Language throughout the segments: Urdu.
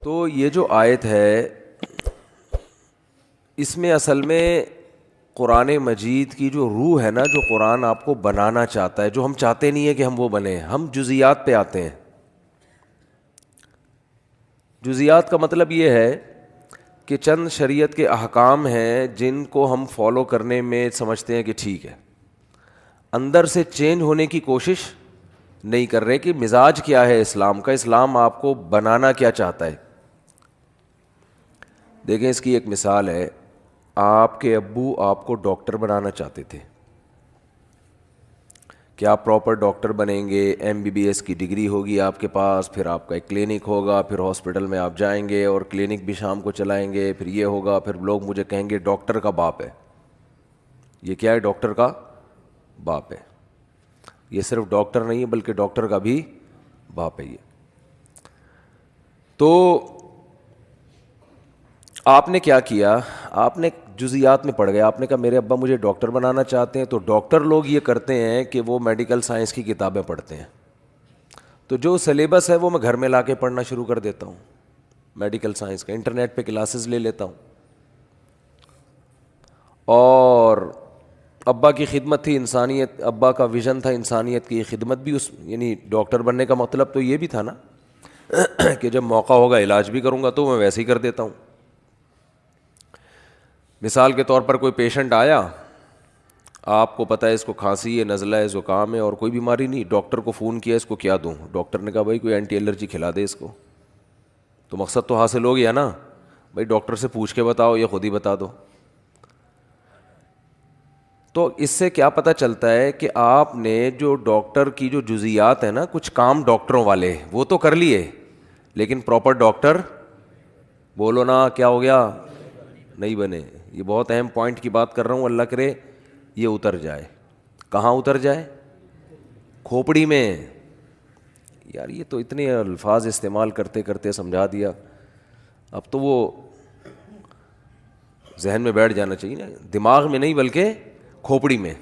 تو یہ جو آیت ہے اس میں اصل میں قرآن مجید کی جو روح ہے نا، جو قرآن آپ کو بنانا چاہتا ہے، جو ہم چاہتے نہیں ہیں کہ ہم وہ بنیں، ہم جزیات پہ آتے ہیں. جزیات کا مطلب یہ ہے کہ چند شریعت کے احکام ہیں جن کو ہم فالو کرنے میں سمجھتے ہیں کہ ٹھیک ہے، اندر سے چینج ہونے کی کوشش نہیں کر رہے کہ مزاج کیا ہے اسلام کا، اسلام آپ کو بنانا کیا چاہتا ہے. دیکھیں اس کی ایک مثال ہے، آپ کے ابو آپ کو ڈاکٹر بنانا چاہتے تھے کہ آپ پراپر ڈاکٹر بنیں گے، MBBS کی ڈگری ہوگی آپ کے پاس، پھر آپ کا ایک کلینک ہوگا، پھر ہاسپٹل میں آپ جائیں گے اور کلینک بھی شام کو چلائیں گے، پھر یہ ہوگا، پھر لوگ مجھے کہیں گے ڈاکٹر کا باپ ہے. یہ کیا ہے؟ ڈاکٹر کا باپ ہے. یہ صرف ڈاکٹر نہیں ہے بلکہ ڈاکٹر کا بھی باپ ہے. یہ تو آپ نے کیا کیا؟ آپ نے جزیات میں پڑ گئے. آپ نے کہا میرے ابا مجھے ڈاکٹر بنانا چاہتے ہیں. تو ڈاکٹر لوگ یہ کرتے ہیں کہ وہ میڈیکل سائنس کی کتابیں پڑھتے ہیں. تو جو سلیبس ہے وہ میں گھر میں لا کے پڑھنا شروع کر دیتا ہوں، میڈیکل سائنس کا انٹرنیٹ پہ کلاسز لے لیتا ہوں. اور ابا کی خدمت تھی انسانیت، ابا کا ویژن تھا انسانیت کی خدمت بھی، اس یعنی ڈاکٹر بننے کا مطلب تو یہ بھی تھا نا کہ جب موقع ہوگا علاج بھی کروں گا، تو میں ویسے ہی کر دیتا ہوں. مثال کے طور پر کوئی پیشنٹ آیا، آپ کو پتہ ہے اس کو کھانسی ہے، نزلہ ہے، زکام ہے اور کوئی بیماری نہیں. ڈاکٹر کو فون کیا اس کو کیا دوں؟ ڈاکٹر نے کہا بھائی کوئی اینٹی الرجی کھلا دے اس کو. تو مقصد تو حاصل ہو گیا نا، بھائی ڈاکٹر سے پوچھ کے بتاؤ یا خود ہی بتا دو. تو اس سے کیا پتہ چلتا ہے کہ آپ نے جو ڈاکٹر کی جو جزیات ہیں نا، کچھ کام ڈاکٹروں والے وہ تو کر لیے، لیکن پراپر ڈاکٹر بولو نا کیا ہو گیا؟ نہیں بنے. یہ بہت اہم پوائنٹ کی بات کر رہا ہوں، اللہ کرے یہ اتر جائے. کہاں اتر جائے؟ کھوپڑی میں. یار یہ تو اتنے الفاظ استعمال کرتے کرتے سمجھا دیا، اب تو وہ ذہن میں بیٹھ جانا چاہیے نا، دماغ میں نہیں بلکہ کھوپڑی میں.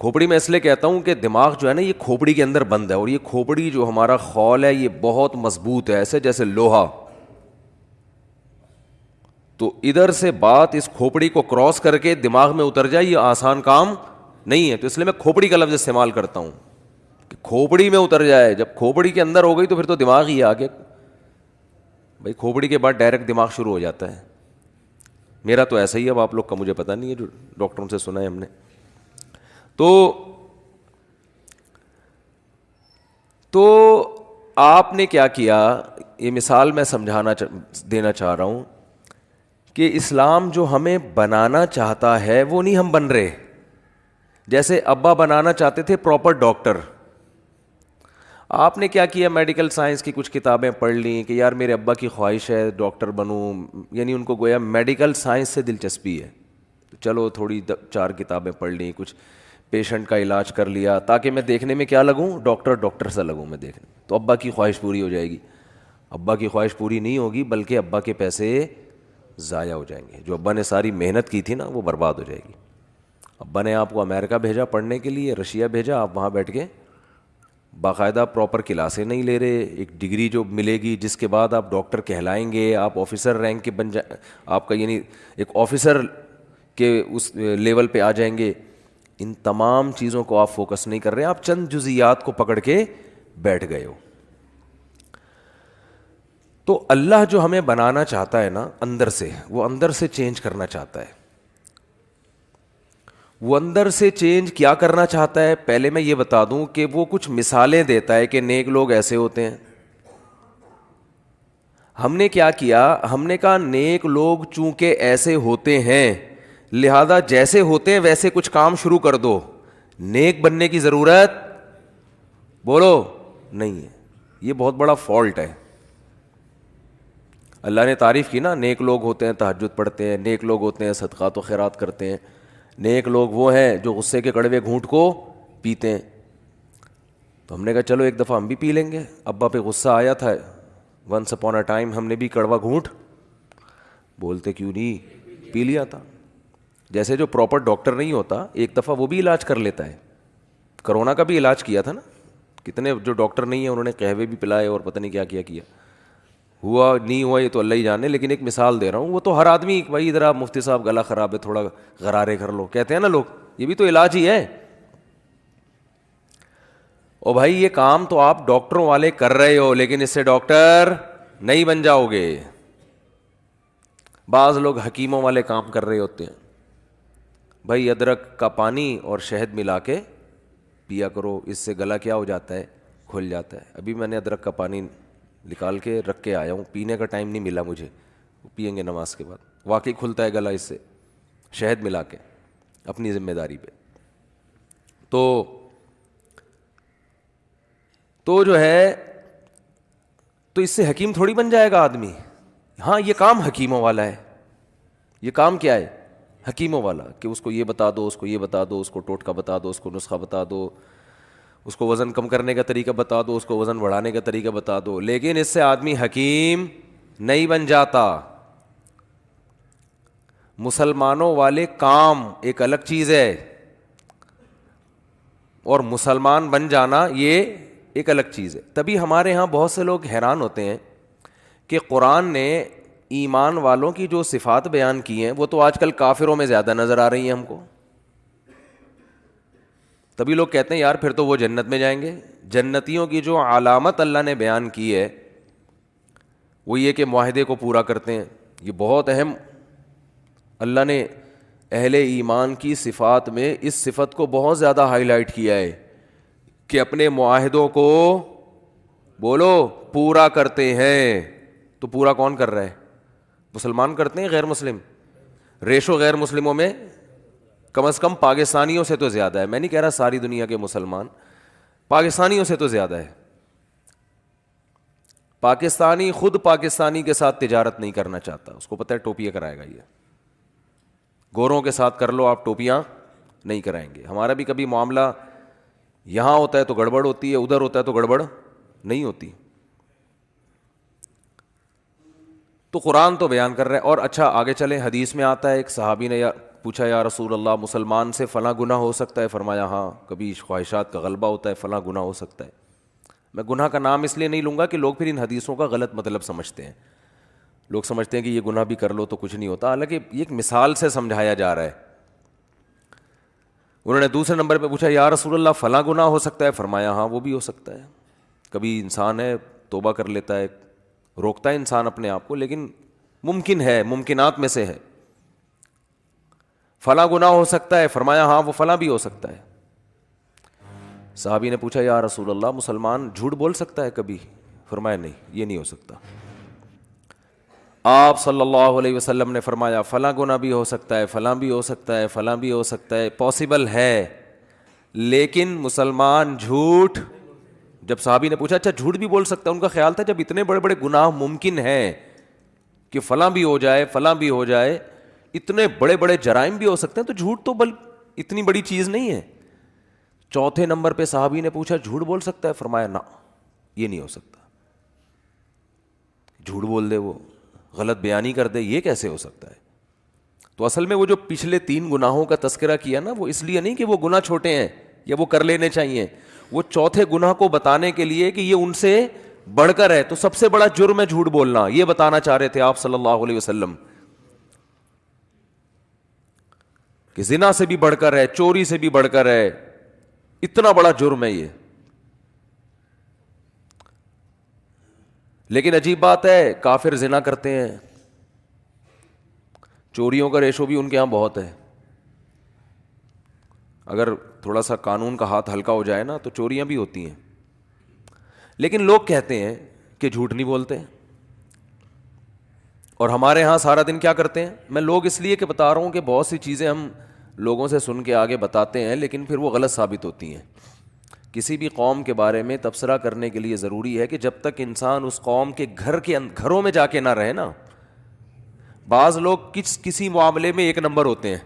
کھوپڑی میں اس لیے کہتا ہوں کہ دماغ جو ہے نا یہ کھوپڑی کے اندر بند ہے، اور یہ کھوپڑی جو ہمارا خول ہے یہ بہت مضبوط ہے، ایسے جیسے لوہا. تو ادھر سے بات اس کھوپڑی کو کراس کر کے دماغ میں اتر جائے یہ آسان کام نہیں ہے. تو اس لیے میں کھوپڑی کا لفظ استعمال کرتا ہوں کہ کھوپڑی میں اتر جائے. جب کھوپڑی کے اندر ہو گئی تو پھر تو دماغ ہی آگے، بھائی کھوپڑی کے بعد ڈائریکٹ دماغ شروع ہو جاتا ہے. میرا تو ایسا ہی ہے، اب آپ لوگ کا مجھے پتہ نہیں ہے، جو ڈاکٹروں سے سنا ہے ہم نے. تو آپ نے کیا کیا؟ یہ مثال میں سمجھانا دینا چاہ رہا ہوں کہ اسلام جو ہمیں بنانا چاہتا ہے وہ نہیں ہم بن رہے. جیسے ابا بنانا چاہتے تھے پراپر ڈاکٹر، آپ نے کیا کیا؟ میڈیکل سائنس کی کچھ کتابیں پڑھ لیں کہ یار میرے ابا کی خواہش ہے ڈاکٹر بنوں، یعنی ان کو گویا میڈیکل سائنس سے دلچسپی ہے، چلو تھوڑی 4 کتابیں پڑھ لیں، کچھ پیشنٹ کا علاج کر لیا تاکہ میں دیکھنے میں کیا لگوں؟ ڈاکٹر سا لگوں میں دیکھنے. تو ابا کی خواہش پوری ہو جائے گی. ابا کی خواہش پوری نہیں ہوگی بلکہ ابا کے پیسے ضائع ہو جائیں گے. جو ابا نے ساری محنت کی تھی نا وہ برباد ہو جائے گی. ابا نے آپ کو امریکہ بھیجا پڑھنے کے لیے، رشیا بھیجا، آپ وہاں بیٹھ کے باقاعدہ پراپر کلاسیں نہیں لے رہے، ایک ڈگری جو ملے گی جس کے بعد آپ ڈاکٹر کہلائیں گے، آپ آفیسر رینک کے بن جائیں، آپ کا یعنی ایک آفیسر کے اس لیول پہ آ جائیں گے. ان تمام چیزوں کو آپ فوکس نہیں کر رہے، آپ چند جزیات کو پکڑ کے بیٹھ گئے ہو. تو اللہ جو ہمیں بنانا چاہتا ہے نا اندر سے، وہ اندر سے چینج کرنا چاہتا ہے. وہ اندر سے چینج کیا کرنا چاہتا ہے؟ پہلے میں یہ بتا دوں کہ وہ کچھ مثالیں دیتا ہے کہ نیک لوگ ایسے ہوتے ہیں. ہم نے کیا کیا؟ ہم نے کہا نیک لوگ چونکہ ایسے ہوتے ہیں لہذا جیسے ہوتے ہیں ویسے کچھ کام شروع کر دو. نیک بننے کی ضرورت بولو نہیں ہے. یہ بہت بڑا فالٹ ہے. اللہ نے تعریف کی نا، نیک لوگ ہوتے ہیں تہجد پڑھتے ہیں، نیک لوگ ہوتے ہیں صدقات و خیرات کرتے ہیں، نیک لوگ وہ ہیں جو غصے کے کڑوے گھونٹ کو پیتے ہیں. تو ہم نے کہا چلو ایک دفعہ ہم بھی پی لیں گے. ابا پہ غصہ آیا تھا، ونس اپون اے ٹائم ہم نے بھی کڑوا گھونٹ بولتے کیوں نہیں پی لیا تھا. جیسے جو پراپر ڈاکٹر نہیں ہوتا ایک دفعہ وہ بھی علاج کر لیتا ہے. کرونا کا بھی علاج کیا تھا نا، کتنے جو ڈاکٹر نہیں ہیں انہوں نے قہوے بھی پلائے اور پتہ نہیں کیا کیا. ہوا نہیں ہوا یہ تو اللہ ہی جانے، لیکن ایک مثال دے رہا ہوں. وہ تو ہر آدمی بھائی ادھر مفتی صاحب گلا خراب ہے تھوڑا غرارے کر لو کہتے ہیں نا لوگ، یہ بھی تو علاج ہی ہے. او بھائی یہ کام تو آپ ڈاکٹروں والے کر رہے ہو، لیکن اس سے ڈاکٹر نہیں بن جاؤ گے. بعض لوگ حکیموں والے کام کر رہے ہوتے ہیں. بھائی ادرک کا پانی اور شہد ملا کے پیا کرو، اس سے گلا کیا ہو جاتا ہے، کھل جاتا ہے. ابھی میں نے ادرک کا پانی نکال کے رکھ کے آیا ہوں، پینے کا ٹائم نہیں ملا مجھے، پئیں گے نماز کے بعد. واقعی کھلتا ہے گلا اس سے، شہد ملا کے اپنی ذمہ داری پہ. تو جو ہے تو اس سے حکیم تھوڑی بن جائے گا آدمی. ہاں یہ کام حکیموں والا ہے. یہ کام کیا ہے؟ حکیموں والا، کہ اس کو یہ بتا دو، اس کو یہ بتا دو، اس کو ٹوٹکا بتا دو، اس کو نسخہ بتا دو، اس کو وزن کم کرنے کا طریقہ بتا دو، اس کو وزن بڑھانے کا طریقہ بتا دو. لیکن اس سے آدمی حکیم نہیں بن جاتا. مسلمانوں والے کام ایک الگ چیز ہے، اور مسلمان بن جانا یہ ایک الگ چیز ہے. تبھی ہمارے ہاں بہت سے لوگ حیران ہوتے ہیں کہ قرآن نے ایمان والوں کی جو صفات بیان کی ہیں وہ تو آج کل کافروں میں زیادہ نظر آ رہی ہیں ہم کو. تبھی لوگ کہتے ہیں یار پھر تو وہ جنت میں جائیں گے. جنتیوں کی جو علامت اللہ نے بیان کی ہے وہ یہ کہ معاہدے کو پورا کرتے ہیں. یہ بہت اہم، اللہ نے اہل ایمان کی صفات میں اس صفت کو بہت زیادہ ہائی لائٹ کیا ہے کہ اپنے معاہدوں کو بولو پورا کرتے ہیں. تو پورا کون کر رہا ہے؟ مسلمان کرتے ہیں، غیر مسلم؟ ریشو غیر مسلموں میں کم از کم پاکستانیوں سے تو زیادہ ہے. میں نہیں کہہ رہا ساری دنیا کے مسلمان، پاکستانیوں سے تو زیادہ ہے. پاکستانی خود پاکستانی کے ساتھ تجارت نہیں کرنا چاہتا، اس کو پتہ ہے ٹوپیاں کرائے گا. یہ گوروں کے ساتھ کر لو آپ، ٹوپیاں نہیں کرائیں گے. ہمارا بھی کبھی معاملہ یہاں ہوتا ہے تو گڑبڑ ہوتی ہے، ادھر ہوتا ہے تو گڑبڑ نہیں ہوتی. تو قرآن تو بیان کر رہے ہیں. اور اچھا آگے چلیں، حدیث میں آتا ہے ایک صحابی نے پوچھا یا رسول اللہ مسلمان سے فلاں گناہ ہو سکتا ہے؟ فرمایا ہاں، کبھی خواہشات کا غلبہ ہوتا ہے، فلاں گناہ ہو سکتا ہے. میں گناہ کا نام اس لیے نہیں لوں گا کہ لوگ پھر ان حدیثوں کا غلط مطلب سمجھتے ہیں. لوگ سمجھتے ہیں کہ یہ گناہ بھی کر لو تو کچھ نہیں ہوتا، حالانکہ یہ ایک مثال سے سمجھایا جا رہا ہے. انہوں نے دوسرے نمبر پہ پوچھا یا رسول اللہ فلاں گناہ ہو سکتا ہے؟ فرمایا ہاں وہ بھی ہو سکتا ہے. کبھی انسان ہے توبہ کر لیتا ہے، روکتا ہے انسان اپنے آپ کو، لیکن ممکن ہے، ممکنات میں سے ہے. فلاں گناہ ہو سکتا ہے؟ فرمایا ہاں وہ فلاں بھی ہو سکتا ہے. صحابی نے پوچھا یا رسول اللہ مسلمان جھوٹ بول سکتا ہے کبھی؟ فرمایا نہیں، یہ نہیں ہو سکتا. آپ صلی اللہ علیہ وسلم نے فرمایا فلاں گناہ بھی ہو سکتا ہے، فلاں بھی ہو سکتا ہے، فلاں بھی ہو سکتا ہے، پاسبل ہے، لیکن مسلمان جھوٹ. جب صحابی نے پوچھا اچھا جھوٹ بھی بول سکتا ہے، ان کا خیال تھا جب اتنے بڑے بڑے گناہ ممکن ہیں کہ فلاں بھی ہو جائے، فلاں بھی ہو جائے، اتنے بڑے بڑے جرائم بھی ہو سکتے ہیں، تو جھوٹ تو اتنی بڑی چیز نہیں ہے. چوتھے نمبر پہ صحابی نے پوچھا جھوٹ بول سکتا ہے؟ فرمایا نہ، یہ نہیں ہو سکتا. جھوٹ بول دے، وہ غلط بیانی کر دے، یہ کیسے ہو سکتا ہے؟ تو اصل میں وہ جو پچھلے 3 گناہوں کا تذکرہ کیا نا، وہ اس لیے نہیں کہ وہ گناہ چھوٹے ہیں یا وہ کر لینے چاہیے، وہ چوتھے گناہ کو بتانے کے لیے کہ یہ ان سے بڑھ کر ہے. تو سب سے بڑا جرم ہے جھوٹ بولنا، یہ بتانا چاہ رہے تھے آپ صلی اللہ علیہ وسلم کہ زنا سے بھی بڑھ کر ہے، چوری سے بھی بڑھ کر ہے، اتنا بڑا جرم ہے یہ. لیکن عجیب بات ہے، کافر زنا کرتے ہیں، چوریوں کا ریشو بھی ان کے ہاں بہت ہے. اگر تھوڑا سا قانون کا ہاتھ ہلکا ہو جائے نا تو چوریاں بھی ہوتی ہیں. لیکن لوگ کہتے ہیں کہ جھوٹ نہیں بولتے، اور ہمارے ہاں سارا دن کیا کرتے ہیں. میں لوگ اس لیے کہ بتا رہا ہوں کہ بہت سی چیزیں ہم لوگوں سے سن کے آگے بتاتے ہیں لیکن پھر وہ غلط ثابت ہوتی ہیں. کسی بھی قوم کے بارے میں تبصرہ کرنے کے لیے ضروری ہے کہ جب تک انسان اس قوم کے گھروں میں جا کے نہ رہے نا. بعض لوگ کسی معاملے میں 1 نمبر ہوتے ہیں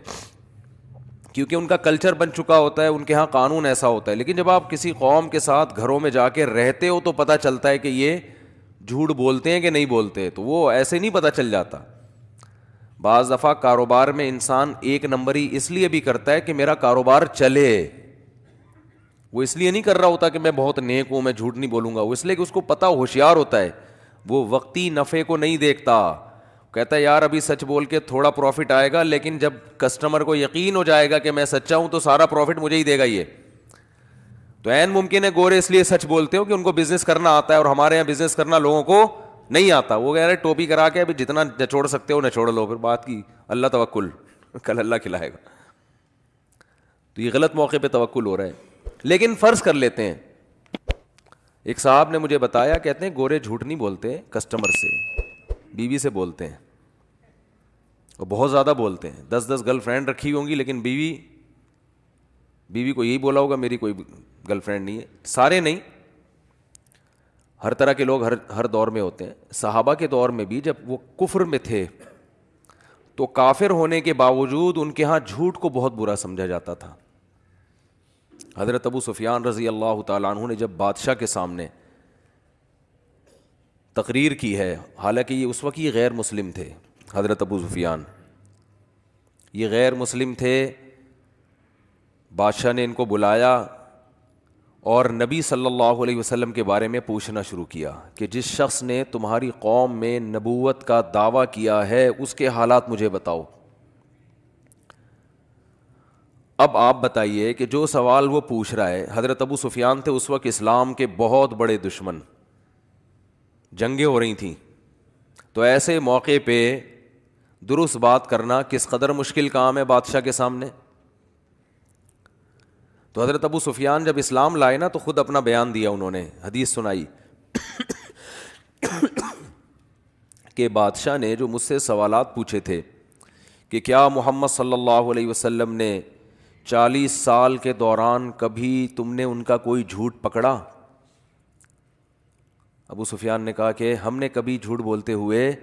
کیونکہ ان کا کلچر بن چکا ہوتا ہے، ان کے ہاں قانون ایسا ہوتا ہے، لیکن جب آپ کسی قوم کے ساتھ گھروں میں جا کے رہتے ہو تو پتہ چلتا ہے کہ یہ جھوٹ بولتے ہیں کہ نہیں بولتے. تو وہ ایسے نہیں پتہ چل جاتا. بعض دفعہ کاروبار میں انسان 1 نمبری اس لیے بھی کرتا ہے کہ میرا کاروبار چلے. وہ اس لیے نہیں کر رہا ہوتا کہ میں بہت نیک ہوں، میں جھوٹ نہیں بولوں گا. وہ اس لیے کہ اس کو پتہ، ہوشیار ہوتا ہے، وہ وقتی نفع کو نہیں دیکھتا. کہتا ہے یار ابھی سچ بول کے تھوڑا پروفٹ آئے گا, لیکن جب کسٹمر کو یقین ہو جائے گا کہ میں سچا ہوں تو سارا پروفٹ مجھے ہی دے گا. یہ تو عین ممکن ہے گورے اس لیے سچ بولتے ہو کہ ان کو بزنس کرنا آتا ہے, اور ہمارے یہاں بزنس کرنا لوگوں کو نہیں آتا. وہ کہہ رہے ٹوپی کرا کے ابھی جتنا نچوڑ سکتے ہو نچوڑ لو, پھر بات کی اللہ توکل, کل اللہ کھلائے گا. تو یہ غلط موقع پہ توکل ہو رہا ہے. لیکن فرض کر لیتے ہیں, ایک صاحب نے مجھے بتایا, کہتے ہیں گورے جھوٹ نہیں بولتے کسٹمر سے, بیوی سے بولتے ہیں, اور بہت زیادہ بولتے ہیں. 10 گرل فرینڈ رکھی ہوں گی, لیکن بیوی کو یہی بولا ہوگا میری کوئی گرل فرینڈ نہیں ہے. سارے نہیں, ہر طرح کے لوگ ہر دور میں ہوتے ہیں. صحابہ کے دور میں بھی جب وہ کفر میں تھے تو کافر ہونے کے باوجود ان کے ہاں جھوٹ کو بہت برا سمجھا جاتا تھا. حضرت ابو سفیان رضی اللہ تعالیٰ عنہ نے جب بادشاہ کے سامنے تقریر کی ہے, حالانکہ یہ اس وقت یہ غیر مسلم تھے, حضرت ابو سفیان یہ غیر مسلم تھے, بادشاہ نے ان کو بلایا اور نبی صلی اللہ علیہ وسلم کے بارے میں پوچھنا شروع کیا کہ جس شخص نے تمہاری قوم میں نبوت کا دعویٰ کیا ہے اس کے حالات مجھے بتاؤ. اب آپ بتائیے کہ جو سوال وہ پوچھ رہا ہے, حضرت ابو سفیان تھے اس وقت اسلام کے بہت بڑے دشمن, جنگیں ہو رہی تھیں, تو ایسے موقع پہ درست بات کرنا کس قدر مشکل کام ہے بادشاہ کے سامنے. تو حضرت ابو سفیان جب اسلام لائے نا تو خود اپنا بیان دیا, انہوں نے حدیث سنائی کہ بادشاہ نے جو مجھ سے سوالات پوچھے تھے کہ کیا محمد صلی اللہ علیہ وسلم نے 40 سال کے دوران کبھی تم نے ان کا کوئی جھوٹ پکڑا؟ ابو سفیان نے کہا کہ ہم نے کبھی جھوٹ بولتے ہوئے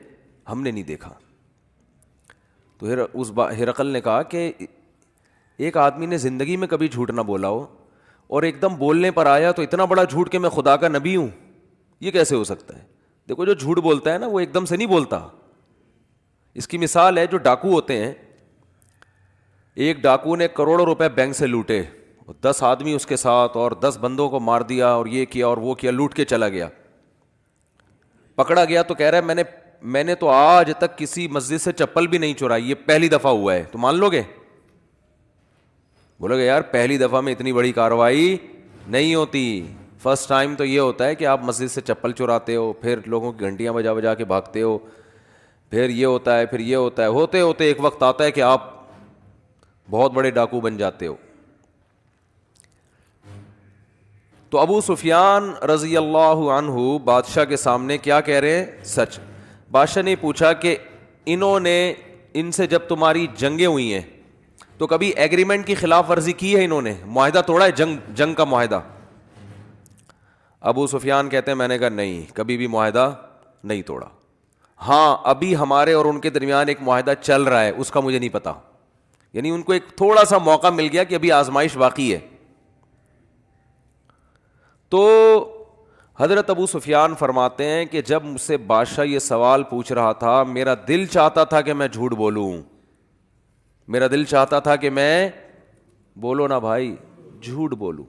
ہم نے نہیں دیکھا. تو ہرقل نے کہا کہ ایک آدمی نے زندگی میں کبھی جھوٹ نہ بولا ہو اور ایک دم بولنے پر آیا تو اتنا بڑا جھوٹ کہ میں خدا کا نبی ہوں, یہ کیسے ہو سکتا ہے؟ دیکھو جو جھوٹ بولتا ہے نا وہ ایک دم سے نہیں بولتا. اس کی مثال ہے جو ڈاکو ہوتے ہیں, ایک ڈاکو نے کروڑوں روپے بینک سے لوٹے, 10 آدمی اس کے ساتھ اور 10 بندوں کو مار دیا اور یہ کیا اور وہ کیا, لوٹ کے چلا گیا. پکڑا گیا تو کہہ رہا ہے میں نے تو آج تک کسی مسجد سے چپل بھی نہیں چرائی, یہ پہلی دفعہ ہوا ہے. تو مان لو گے؟ بولو گے یار پہلی دفعہ میں اتنی بڑی کارروائی نہیں ہوتی, فرسٹ ٹائم تو یہ ہوتا ہے کہ آپ مسجد سے چپل چراتے ہو, پھر لوگوں کی گھنٹیاں بجا بجا کے بھاگتے ہو, پھر یہ ہوتا ہے, پھر یہ ہوتا ہے, ہوتے ہوتے ایک وقت آتا ہے کہ آپ بہت بڑے ڈاکو بن جاتے ہو. تو ابو سفیان رضی اللہ عنہ بادشاہ کے سامنے کیا کہہ رہے ہیں؟ سچ. بادشاہ نے پوچھا کہ انہوں نے ان سے جب تمہاری جنگیں ہوئی ہیں تو کبھی ایگریمنٹ کی خلاف ورزی کی ہے؟ انہوں نے معاہدہ توڑا ہے, جنگ کا معاہدہ؟ ابو سفیان کہتے ہیں میں نے کہا نہیں, کبھی بھی معاہدہ نہیں توڑا. ہاں ابھی ہمارے اور ان کے درمیان ایک معاہدہ چل رہا ہے, اس کا مجھے نہیں پتا. یعنی ان کو ایک تھوڑا سا موقع مل گیا کہ ابھی آزمائش باقی ہے. تو حضرت ابو سفیان فرماتے ہیں کہ جب مجھ سے بادشاہ یہ سوال پوچھ رہا تھا میرا دل چاہتا تھا کہ میں جھوٹ بولوں, میرا دل چاہتا تھا کہ میں بولو نا بھائی جھوٹ بولوں,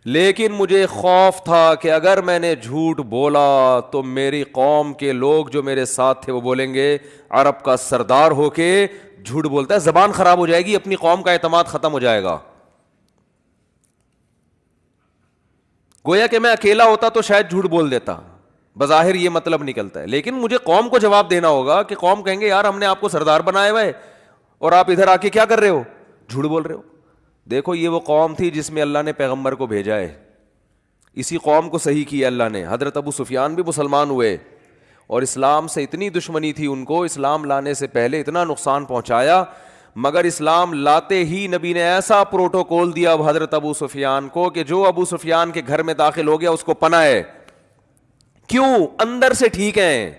لیکن مجھے خوف تھا کہ اگر میں نے جھوٹ بولا تو میری قوم کے لوگ جو میرے ساتھ تھے وہ بولیں گے عرب کا سردار ہو کے جھوٹ بولتا ہے, زبان خراب ہو جائے گی, اپنی قوم کا اعتماد ختم ہو جائے گا. گویا کہ میں اکیلا ہوتا تو شاید جھوٹ بول دیتا, بظاہر یہ مطلب نکلتا ہے, لیکن مجھے قوم کو جواب دینا ہوگا کہ قوم کہیں گے یار ہم نے آپ کو سردار بنایا ہوا ہے اور آپ ادھر آ کے کیا کر رہے ہو, جھوٹ بول رہے ہو. دیکھو یہ وہ قوم تھی جس میں اللہ نے پیغمبر کو بھیجا ہے, اسی قوم کو صحیح کیا اللہ نے. حضرت ابو سفیان بھی مسلمان ہوئے اور اسلام سے اتنی دشمنی تھی ان کو, اسلام لانے سے پہلے اتنا نقصان پہنچایا, مگر اسلام لاتے ہی نبی نے ایسا پروٹوکول دیا اب حضرت ابو سفیان کو کہ جو ابو سفیان کے گھر میں داخل ہو گیا اس کو پناہ ہے. کیوں؟ اندر سے ٹھیک ہیں.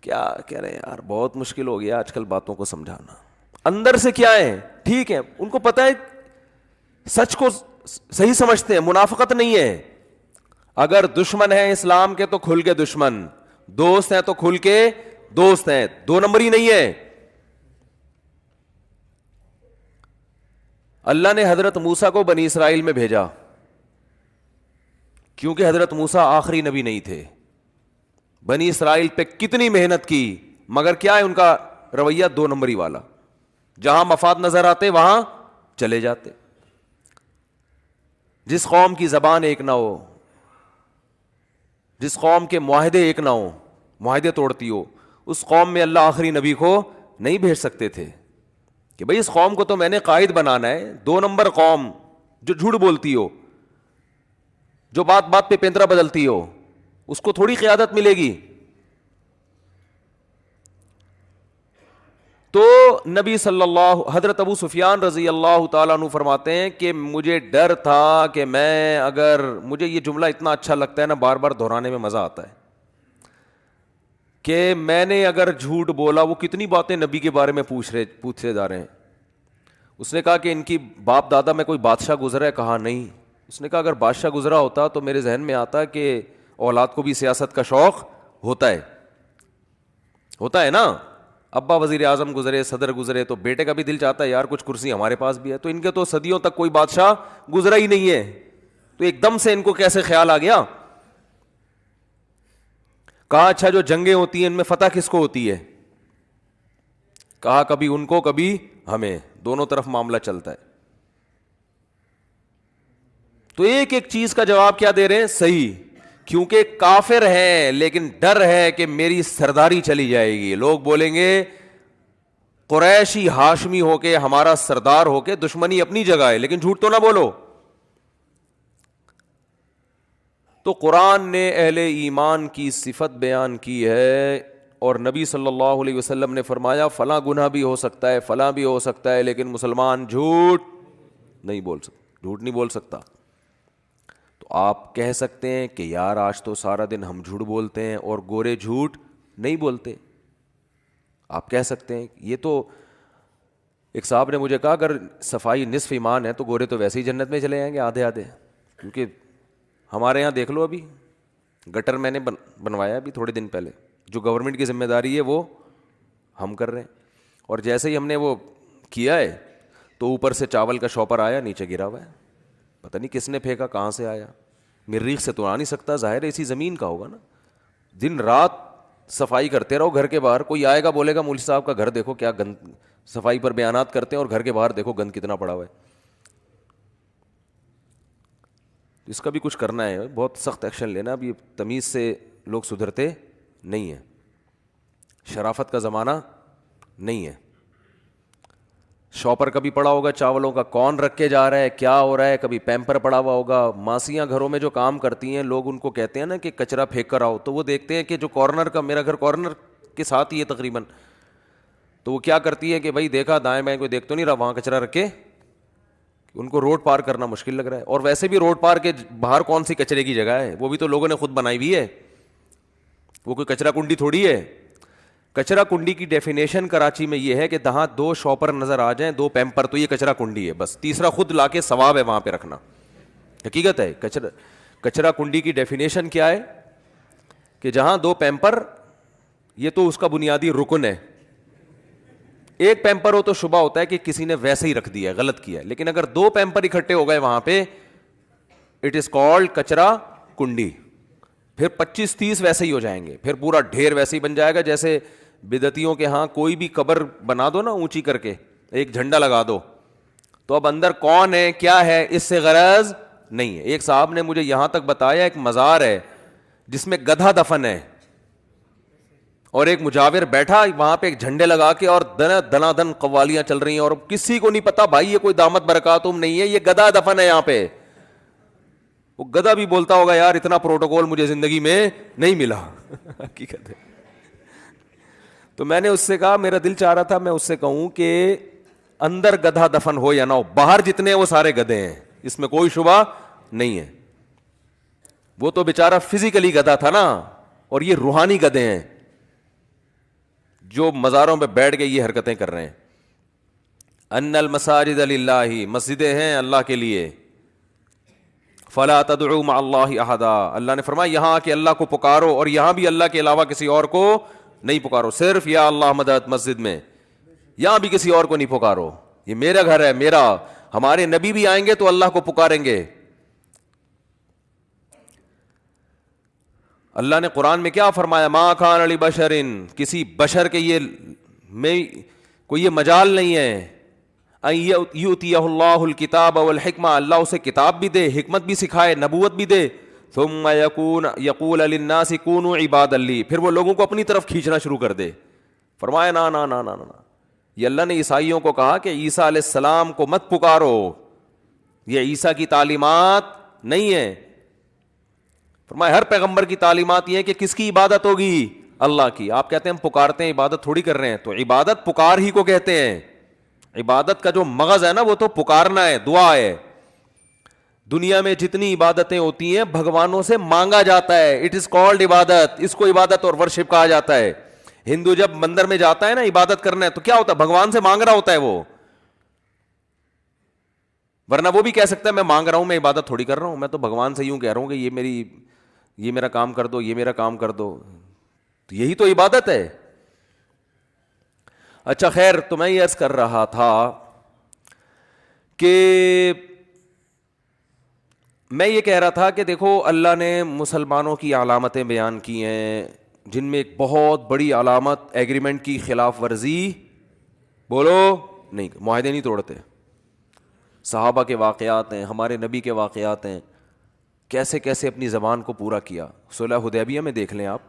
کیا کہہ رہے ہیں یار, بہت مشکل ہو گیا آج کل باتوں کو سمجھانا. اندر سے کیا ہے؟ ٹھیک ہے, ان کو پتہ ہے سچ کو صحیح سمجھتے ہیں, منافقت نہیں ہے. اگر دشمن ہیں اسلام کے تو کھل کے دشمن, دوست ہیں تو کھل کے دوست ہیں, 2 نمبری نہیں ہے. اللہ نے حضرت موسیٰ کو بنی اسرائیل میں بھیجا کیونکہ حضرت موسیٰ آخری نبی نہیں تھے, بنی اسرائیل پہ کتنی محنت کی, مگر کیا ہے ان کا رویہ؟ 2 نمبری والا. جہاں مفاد نظر آتے وہاں چلے جاتے. جس قوم کی زبان ایک نہ ہو, جس قوم کے معاہدے ایک نہ ہو, معاہدے توڑتی ہو, اس قوم میں اللہ آخری نبی کو نہیں بھیج سکتے تھے کہ بھئی اس قوم کو تو میں نے قائد بنانا ہے. 2 نمبر قوم جو جھوٹ بولتی ہو, جو بات بات پہ پیندرا بدلتی ہو, اس کو تھوڑی قیادت ملے گی. تو نبی صلی اللہ, حضرت ابو سفیان رضی اللہ تعالیٰ عنہ فرماتے ہیں کہ مجھے ڈر تھا کہ میں اگر, مجھے یہ جملہ اتنا اچھا لگتا ہے نا, بار بار دہرانے میں مزہ آتا ہے, کہ میں نے اگر جھوٹ بولا, وہ کتنی باتیں نبی کے بارے میں پوچھے جا رہے ہیں. اس نے کہا کہ ان کی باپ دادا میں کوئی بادشاہ گزرا ہے؟ کہا نہیں. اس نے کہا اگر بادشاہ گزرا ہوتا تو میرے ذہن میں آتا کہ اولاد کو بھی سیاست کا شوق ہوتا ہے نا. ابا وزیر اعظم گزرے, صدر گزرے, تو بیٹے کا بھی دل چاہتا ہے یار کچھ کرسی ہمارے پاس بھی ہے. تو ان کے تو صدیوں تک کوئی بادشاہ گزرا ہی نہیں ہے, تو ایک دم سے ان کو کیسے خیال آ گیا؟ کہا اچھا جو جنگیں ہوتی ہیں ان میں فتح کس کو ہوتی ہے؟ کہا کبھی ان کو کبھی ہمیں, دونوں طرف معاملہ چلتا ہے. تو ایک ایک چیز کا جواب کیا دے رہے ہیں؟ صحیح, کیونکہ کافر ہیں لیکن ڈر ہے کہ میری سرداری چلی جائے گی. لوگ بولیں گے قریشی ہاشمی ہو کے, ہمارا سردار ہو کے, دشمنی اپنی جگہ ہے لیکن جھوٹ تو نہ بولو. تو قرآن نے اہل ایمان کی صفت بیان کی ہے, اور نبی صلی اللہ علیہ وسلم نے فرمایا فلاں گناہ بھی ہو سکتا ہے, فلاں بھی ہو سکتا ہے, لیکن مسلمان جھوٹ نہیں بول سکتا, جھوٹ نہیں بول سکتا. تو آپ کہہ سکتے ہیں کہ یار آج تو سارا دن ہم جھوٹ بولتے ہیں اور گورے جھوٹ نہیں بولتے. آپ کہہ سکتے ہیں. یہ تو ایک صاحب نے مجھے کہا اگر صفائی نصف ایمان ہے تو گورے تو ویسے ہی جنت میں چلے جائیں گے آدھے آدھے, کیونکہ ہمارے یہاں دیکھ لو, ابھی گٹر میں نے بنوایا ابھی تھوڑے دن پہلے, جو گورنمنٹ کی ذمہ داری ہے وہ ہم کر رہے ہیں, اور جیسے ہی ہم نے وہ کیا ہے تو اوپر سے چاول کا شاپر آیا, نیچے گرا ہوا ہے, پتہ نہیں کس نے پھینکا, کہاں سے آیا, مریخ سے تو آ نہیں سکتا, ظاہر ہے اسی زمین کا ہوگا نا. دن رات صفائی کرتے رہو گھر کے باہر, کوئی آئے گا بولے گا مولوی صاحب کا گھر دیکھو کیا گند, صفائی پر بیانات کرتے ہیں اور گھر کے باہر دیکھو گند کتنا پڑا ہوا ہے. اس کا بھی کچھ کرنا ہے, بہت سخت ایکشن لینا. اب یہ تمیز سے لوگ سدھرتے نہیں ہیں, شرافت کا زمانہ نہیں ہے. شاپر کبھی پڑا ہوگا چاولوں کا, کون رکھ کے جا رہا ہے, کیا ہو رہا ہے, کبھی پیمپر پڑا ہوا ہوگا. ماسیاں گھروں میں جو کام کرتی ہیں, لوگ ان کو کہتے ہیں نا کہ کچرا پھینک کر آؤ, تو وہ دیکھتے ہیں کہ جو کارنر کا, میرا گھر کارنر کے ساتھ ہی ہے تقریباً, تو وہ کیا کرتی ہے کہ بھائی دیکھا دائیں بائیں کوئی دیکھ تو نہیں رہا, وہاں کچرا رکھ کے, ان کو روڈ پار کرنا مشکل لگ رہا ہے. اور ویسے بھی روڈ پار کے باہر کون سی کچرے کی جگہ ہے, وہ بھی تو لوگوں نے خود بنائی ہوئی ہے, وہ کوئی کچرا کنڈی تھوڑی ہے. کچرا کنڈی کی ڈیفینیشن کراچی میں یہ ہے کہ جہاں 2 شاپر نظر آ جائیں, 2 پیمپر, تو یہ کچرا کنڈی ہے بس, تیسرا خود لا کے ثواب ہے وہاں پہ رکھنا. حقیقت ہے. کچرا کنڈی کی ڈیفینیشن کیا ہے کہ جہاں 2 پیمپر, یہ تو اس کا بنیادی رکن ہے. ایک پیمپر ہو تو شبہ ہوتا ہے کہ کسی نے ویسے ہی رکھ دیا, غلط کیا, لیکن اگر 2 پیمپر اکٹھے ہو گئے وہاں پہ, اٹ از کالڈ کچرا کنڈی. پھر 25-30 ویسے ہی ہو جائیں گے, پھر پورا ڈھیر ویسے ہی بن جائے گا. جیسے بدعتیوں کے ہاں کوئی بھی قبر بنا دو نا اونچی کر کے, ایک جھنڈا لگا دو, تو اب اندر کون ہے کیا ہے اس سے غرض نہیں ہے. ایک صاحب نے مجھے یہاں تک بتایا ایک مزار ہے جس میں گدھا دفن ہے, اور ایک مجاور بیٹھا وہاں پہ ایک جھنڈے لگا کے, اور دنا دن قوالیاں چل رہی ہیں, اور کسی کو نہیں پتا بھائی یہ کوئی دامت برکاتم نہیں ہے, یہ گدھا دفن ہے یہاں پہ. وہ گدھا بھی بولتا ہوگا یار اتنا پروٹوکول مجھے زندگی میں نہیں ملا. حقیقت ہے. تو میں نے اس سے کہا, میرا دل چاہ رہا تھا میں اس سے کہوں کہ اندر گدھا دفن ہو یا نہ ہو, باہر جتنے ہیں وہ سارے گدھے ہیں, اس میں کوئی شبہ نہیں ہے. وہ تو بیچارہ فزیکلی گدھا تھا نا, اور یہ روحانی گدھے ہیں جو مزاروں پہ بیٹھ کے یہ حرکتیں کر رہے ہیں. ان المساجد للہ, مسجدیں ہیں اللہ کے لیے. فلا تدعوا مع اللہ احدا, اللہ نے فرمایا یہاں کہ اللہ کو پکارو, اور یہاں بھی اللہ کے علاوہ کسی اور کو نہیں پکارو, صرف یا اللہ مدد مسجد میں, یہاں بھی کسی اور کو نہیں پکارو, یہ میرا گھر ہے میرا. ہمارے نبی بھی آئیں گے تو اللہ کو پکاریں گے. اللہ نے قرآن میں کیا فرمایا؟ ما کان لبشر، کسی بشر کے یہ میں کوئی یہ مجال نہیں ہے، ان یؤتیہ اللہ الکتاب والحکمہ، اللہ اسے کتاب بھی دے، حکمت بھی سکھائے، نبوت بھی دے، ثم یقول للناس کونوا عبادا لی، پھر وہ لوگوں کو اپنی طرف کھینچنا شروع کر دے۔ فرمایا نا نا نا نا نا، یہ اللہ نے عیسائیوں کو کہا کہ عیسیٰ علیہ السلام کو مت پکارو، یہ عیسیٰ کی تعلیمات نہیں ہے۔ فرمایا ہر پیغمبر کی تعلیمات یہ ہے کہ کس کی عبادت ہوگی؟ اللہ کی۔ آپ کہتے ہیں ہم پکارتے ہیں، عبادت تھوڑی کر رہے ہیں، تو عبادت پکار ہی کو کہتے ہیں۔ عبادت کا جو مغز ہے نا وہ تو پکارنا ہے، دعا ہے۔ دنیا میں جتنی عبادتیں ہوتی ہیں بھگوانوں سے مانگا جاتا ہے، اٹ از کالڈ عبادت، اس کو عبادت اور ورشپ کہا جاتا ہے۔ ہندو جب مندر میں جاتا ہے نا عبادت کرنا ہے تو کیا ہوتا ہے؟ بھگوان سے مانگ رہا ہوتا ہے وہ، ورنہ وہ بھی کہہ سکتا ہے میں مانگ رہا ہوں، میں عبادت تھوڑی کر رہا ہوں، میں تو بھگوان سے یوں کہہ رہا ہوں کہ یہ میرا کام کر دو، یہ میرا کام کر دو، تو یہی تو عبادت ہے۔ اچھا خیر، تو میں یہ عرض کر رہا تھا کہ میں یہ کہہ رہا تھا کہ دیکھو اللہ نے مسلمانوں کی علامتیں بیان کی ہیں، جن میں ایک بہت بڑی علامت ایگریمنٹ کی خلاف ورزی، بولو نہیں، معاہدے نہیں توڑتے۔ صحابہ کے واقعات ہیں، ہمارے نبی کے واقعات ہیں، کیسے کیسے اپنی زبان کو پورا کیا۔ صلح حدیبیہ میں دیکھ لیں آپ،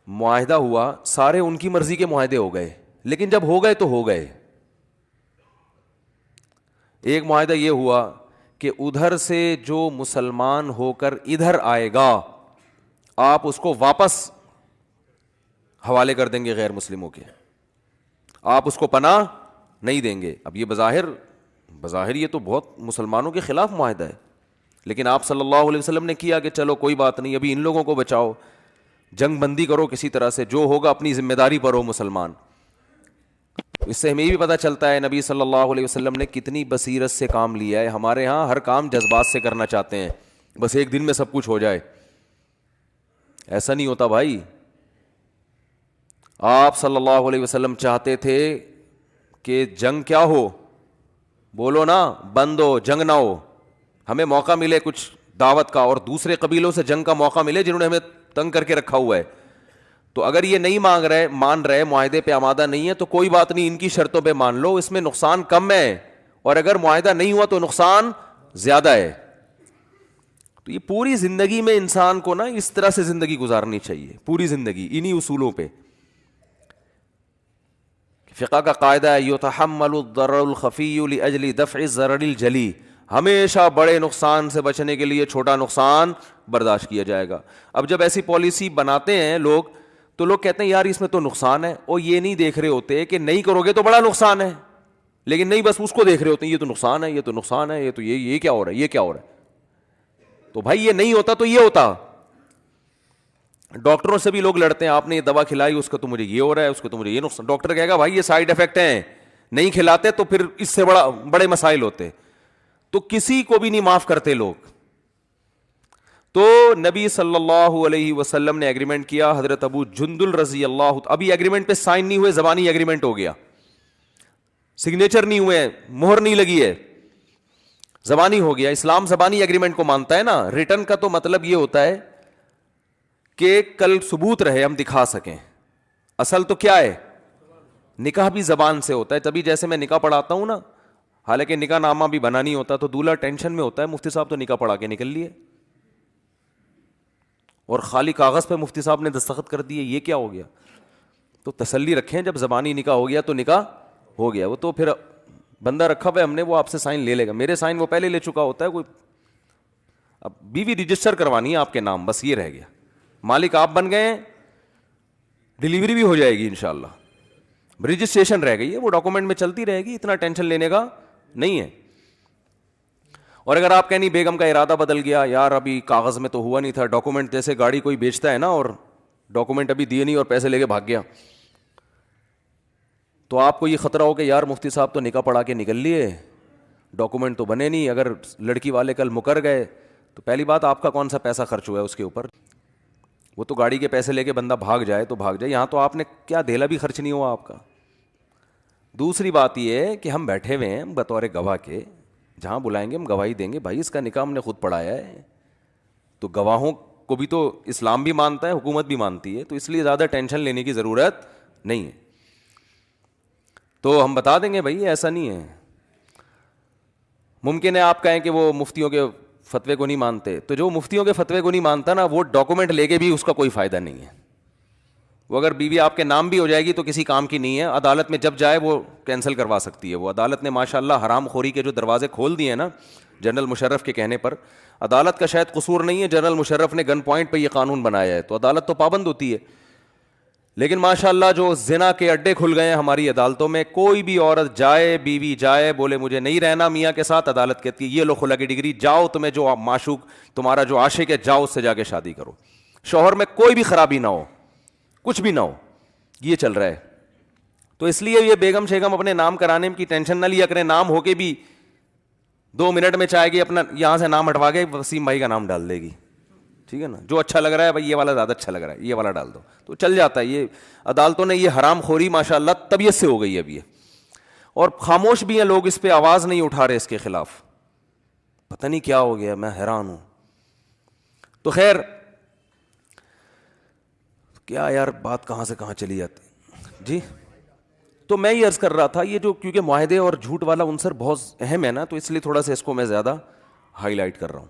معاہدہ ہوا، سارے ان کی مرضی کے معاہدے ہو گئے، لیکن جب ہو گئے تو ہو گئے۔ ایک معاہدہ یہ ہوا کہ ادھر سے جو مسلمان ہو کر ادھر آئے گا آپ اس کو واپس حوالے کر دیں گے غیر مسلموں کے، آپ اس کو پناہ نہیں دیں گے۔ اب یہ بظاہر یہ تو بہت مسلمانوں کے خلاف معاہدہ ہے، لیکن آپ صلی اللہ علیہ وسلم نے کیا کہ چلو کوئی بات نہیں، ابھی ان لوگوں کو بچاؤ، جنگ بندی کرو کسی طرح سے، جو ہوگا اپنی ذمہ داری پر ہو مسلمان۔ اس سے ہمیں یہ بھی پتہ چلتا ہے نبی صلی اللہ علیہ وسلم نے کتنی بصیرت سے کام لیا ہے۔ ہمارے ہاں ہر کام جذبات سے کرنا چاہتے ہیں، بس ایک دن میں سب کچھ ہو جائے، ایسا نہیں ہوتا بھائی۔ آپ صلی اللہ علیہ وسلم چاہتے تھے کہ جنگ کیا ہو، بولو نا، بند ہو، جنگ نہ ہو، ہمیں موقع ملے کچھ دعوت کا، اور دوسرے قبیلوں سے جنگ کا موقع ملے جنہوں نے ہمیں تنگ کر کے رکھا ہوا ہے۔ تو اگر یہ نہیں مان رہے، معاہدے پہ آمادہ نہیں ہے، تو کوئی بات نہیں، ان کی شرطوں پہ مان لو، اس میں نقصان کم ہے، اور اگر معاہدہ نہیں ہوا تو نقصان زیادہ ہے۔ تو یہ پوری زندگی میں انسان کو نا اس طرح سے زندگی گزارنی چاہیے، پوری زندگی انہی اصولوں پہ۔ فقہ کا قاعدہ ہے یتحمل الضرر الخفی لاجل دفع الضرر الجلی، ہمیشہ بڑے نقصان سے بچنے کے لیے چھوٹا نقصان برداشت کیا جائے گا۔ اب جب ایسی پالیسی بناتے ہیں لوگ تو لوگ کہتے ہیں یار اس میں تو نقصان ہے، اور یہ نہیں دیکھ رہے ہوتے کہ نہیں کرو گے تو بڑا نقصان ہے، لیکن نہیں، بس اس کو دیکھ رہے ہوتے ہیں یہ تو نقصان ہے، یہ تو نقصان ہے، یہ تو یہ کیا ہو رہا ہے، یہ کیا ہو رہا ہے۔ تو بھائی یہ نہیں ہوتا تو یہ ہوتا۔ ڈاکٹروں سے بھی لوگ لڑتے ہیں، آپ نے یہ دوا کھلائی، اس کا تو مجھے یہ ہو رہا ہے، اس کا تو مجھے یہ نقصان، ڈاکٹر کہے گا بھائی یہ سائیڈ افیکٹ ہیں، نہیں کھلاتے تو پھر اس سے بڑے مسائل ہوتے۔ تو کسی کو بھی نہیں معاف کرتے لوگ۔ تو نبی صلی اللہ علیہ وسلم نے ایگریمنٹ کیا، حضرت ابو جندل رضی اللہ، ابھی ایگریمنٹ پہ سائن نہیں ہوئے، زبانی ایگریمنٹ ہو گیا، سگنیچر نہیں ہوئے، مہر نہیں لگی ہے، زبانی ہو گیا۔ اسلام زبانی ایگریمنٹ کو مانتا ہے نا، ریٹن کا تو مطلب یہ ہوتا ہے کہ کل ثبوت رہے، ہم دکھا سکیں۔ اصل تو کیا ہے، نکاح بھی زبان سے ہوتا ہے، تبھی جیسے میں نکاح پڑھاتا ہوں نا، حالانکہ نکاح نامہ بھی بنا نہیں ہوتا، تو دولہا ٹینشن میں ہوتا ہے، مفتی صاحب تو نکاح پڑھا کے نکل لیے، اور خالی کاغذ پہ مفتی صاحب نے دستخط کر دیے، یہ کیا ہو گیا؟ تو تسلی رکھیں، جب زبانی نکاح ہو گیا تو نکاح ہو گیا، وہ تو پھر بندہ رکھا ہوا ہے ہم نے، وہ آپ سے سائن لے لے گا، میرے سائن وہ پہلے لے چکا ہوتا ہے، کوئی اب بیوی رجسٹر کروانی ہے آپ کے نام، بس یہ رہ گیا، مالک آپ بن گئے ہیں، ڈیلیوری بھی ہو جائے گی انشاءاللہ، رجسٹریشن رہ گئی ہے، وہ ڈاکومنٹ میں چلتی رہے گی، اتنا ٹینشن لینے کا نہیں ہے۔ اور اگر آپ کہیں بیگم کا ارادہ بدل گیا، یار ابھی کاغذ میں تو ہوا نہیں تھا، ڈاکومنٹ جیسے گاڑی کوئی بیچتا ہے نا، اور ڈاکومنٹ ابھی دیے نہیں اور پیسے لے کے بھاگ گیا، تو آپ کو یہ خطرہ ہو کہ یار مفتی صاحب تو نکاح پڑھا کے نکل لیے، ڈاکومنٹ تو بنے نہیں، اگر لڑکی والے کل مکر گئے تو پہلی بات آپ کا کون سا پیسہ خرچ ہوا ہے اس کے اوپر، وہ تو گاڑی کے پیسے لے کے بندہ بھاگ جائے تو بھاگ جائے، یہاں تو آپ نے کیا دھیلا بھی خرچ نہیں ہوا آپ کا۔ دوسری بات یہ ہے کہ ہم بیٹھے ہوئے ہیں بطور گواہ کے، جہاں بلائیں گے ہم گواہی دیں گے، بھائی اس کا نکاح ہم نے خود پڑھایا ہے، تو گواہوں کو بھی تو اسلام بھی مانتا ہے, حکومت بھی مانتی ہے, تو اس لیے زیادہ ٹینشن لینے کی ضرورت نہیں ہے. تو ہم بتا دیں گے بھائی ایسا نہیں ہے. ممکن ہے آپ کہیں کہ وہ مفتیوں کے فتوے کو نہیں مانتے, تو جو مفتیوں کے فتوے کو نہیں مانتا نا, وہ ڈاکومنٹ لے کے بھی اس کا کوئی فائدہ نہیں ہے. وہ اگر بیوی آپ کے نام بھی ہو جائے گی تو کسی کام کی نہیں ہے, عدالت میں جب جائے وہ کینسل کروا سکتی ہے. وہ عدالت نے ماشاء اللہ حرام خوری کے جو دروازے کھول دیے ہیں نا جنرل مشرف کے کہنے پر, عدالت کا شاید قصور نہیں ہے, جنرل مشرف نے گن پوائنٹ پہ یہ قانون بنایا ہے, تو عدالت تو پابند ہوتی ہے. لیکن ماشاء اللہ جو زنا کے اڈے کھل گئے ہیں ہماری عدالتوں میں, کوئی بھی عورت جائے, بیوی جائے, بولے مجھے نہیں رہنا میاں کے ساتھ, عدالت کہتی ہے یہ لو خلا کی ڈگری, جاؤ, تمہیں جو معشوق تمہارا جو عاشق ہے جاؤ اس سے جا کے شادی کرو. شوہر میں کوئی بھی خرابی نہ ہو, کچھ بھی نہ ہو, یہ چل رہا ہے. تو اس لیے یہ بیگم شیگم اپنے نام کرانے کی ٹینشن نہ لیا کریں. نام ہو کے بھی 2 منٹ میں چاہے گی اپنا یہاں سے نام ہٹوا کے وسیم بھائی کا نام ڈال دے گی, ٹھیک ہے نا, جو اچھا لگ رہا ہے بھائی یہ والا زیادہ اچھا لگ رہا ہے, یہ والا ڈال دو, تو چل جاتا ہے. یہ عدالتوں نے یہ حرام خوری ماشاء اللہ طبیعت سے ہو گئی ہے اب یہ, اور خاموش بھی ہیں لوگ, اس پہ آواز نہیں اٹھا رہے اس کے خلاف. پتہ نہیں کیا ہو گیا, میں حیران ہوں. تو خیر کیا یار بات کہاں سے کہاں چلی جاتی جی. تو میں یہ عرض کر رہا تھا, یہ جو کیونکہ معاہدے اور جھوٹ والا عنصر بہت اہم ہے نا, تو اس لیے تھوڑا سا اس کو میں زیادہ ہائی لائٹ کر رہا ہوں.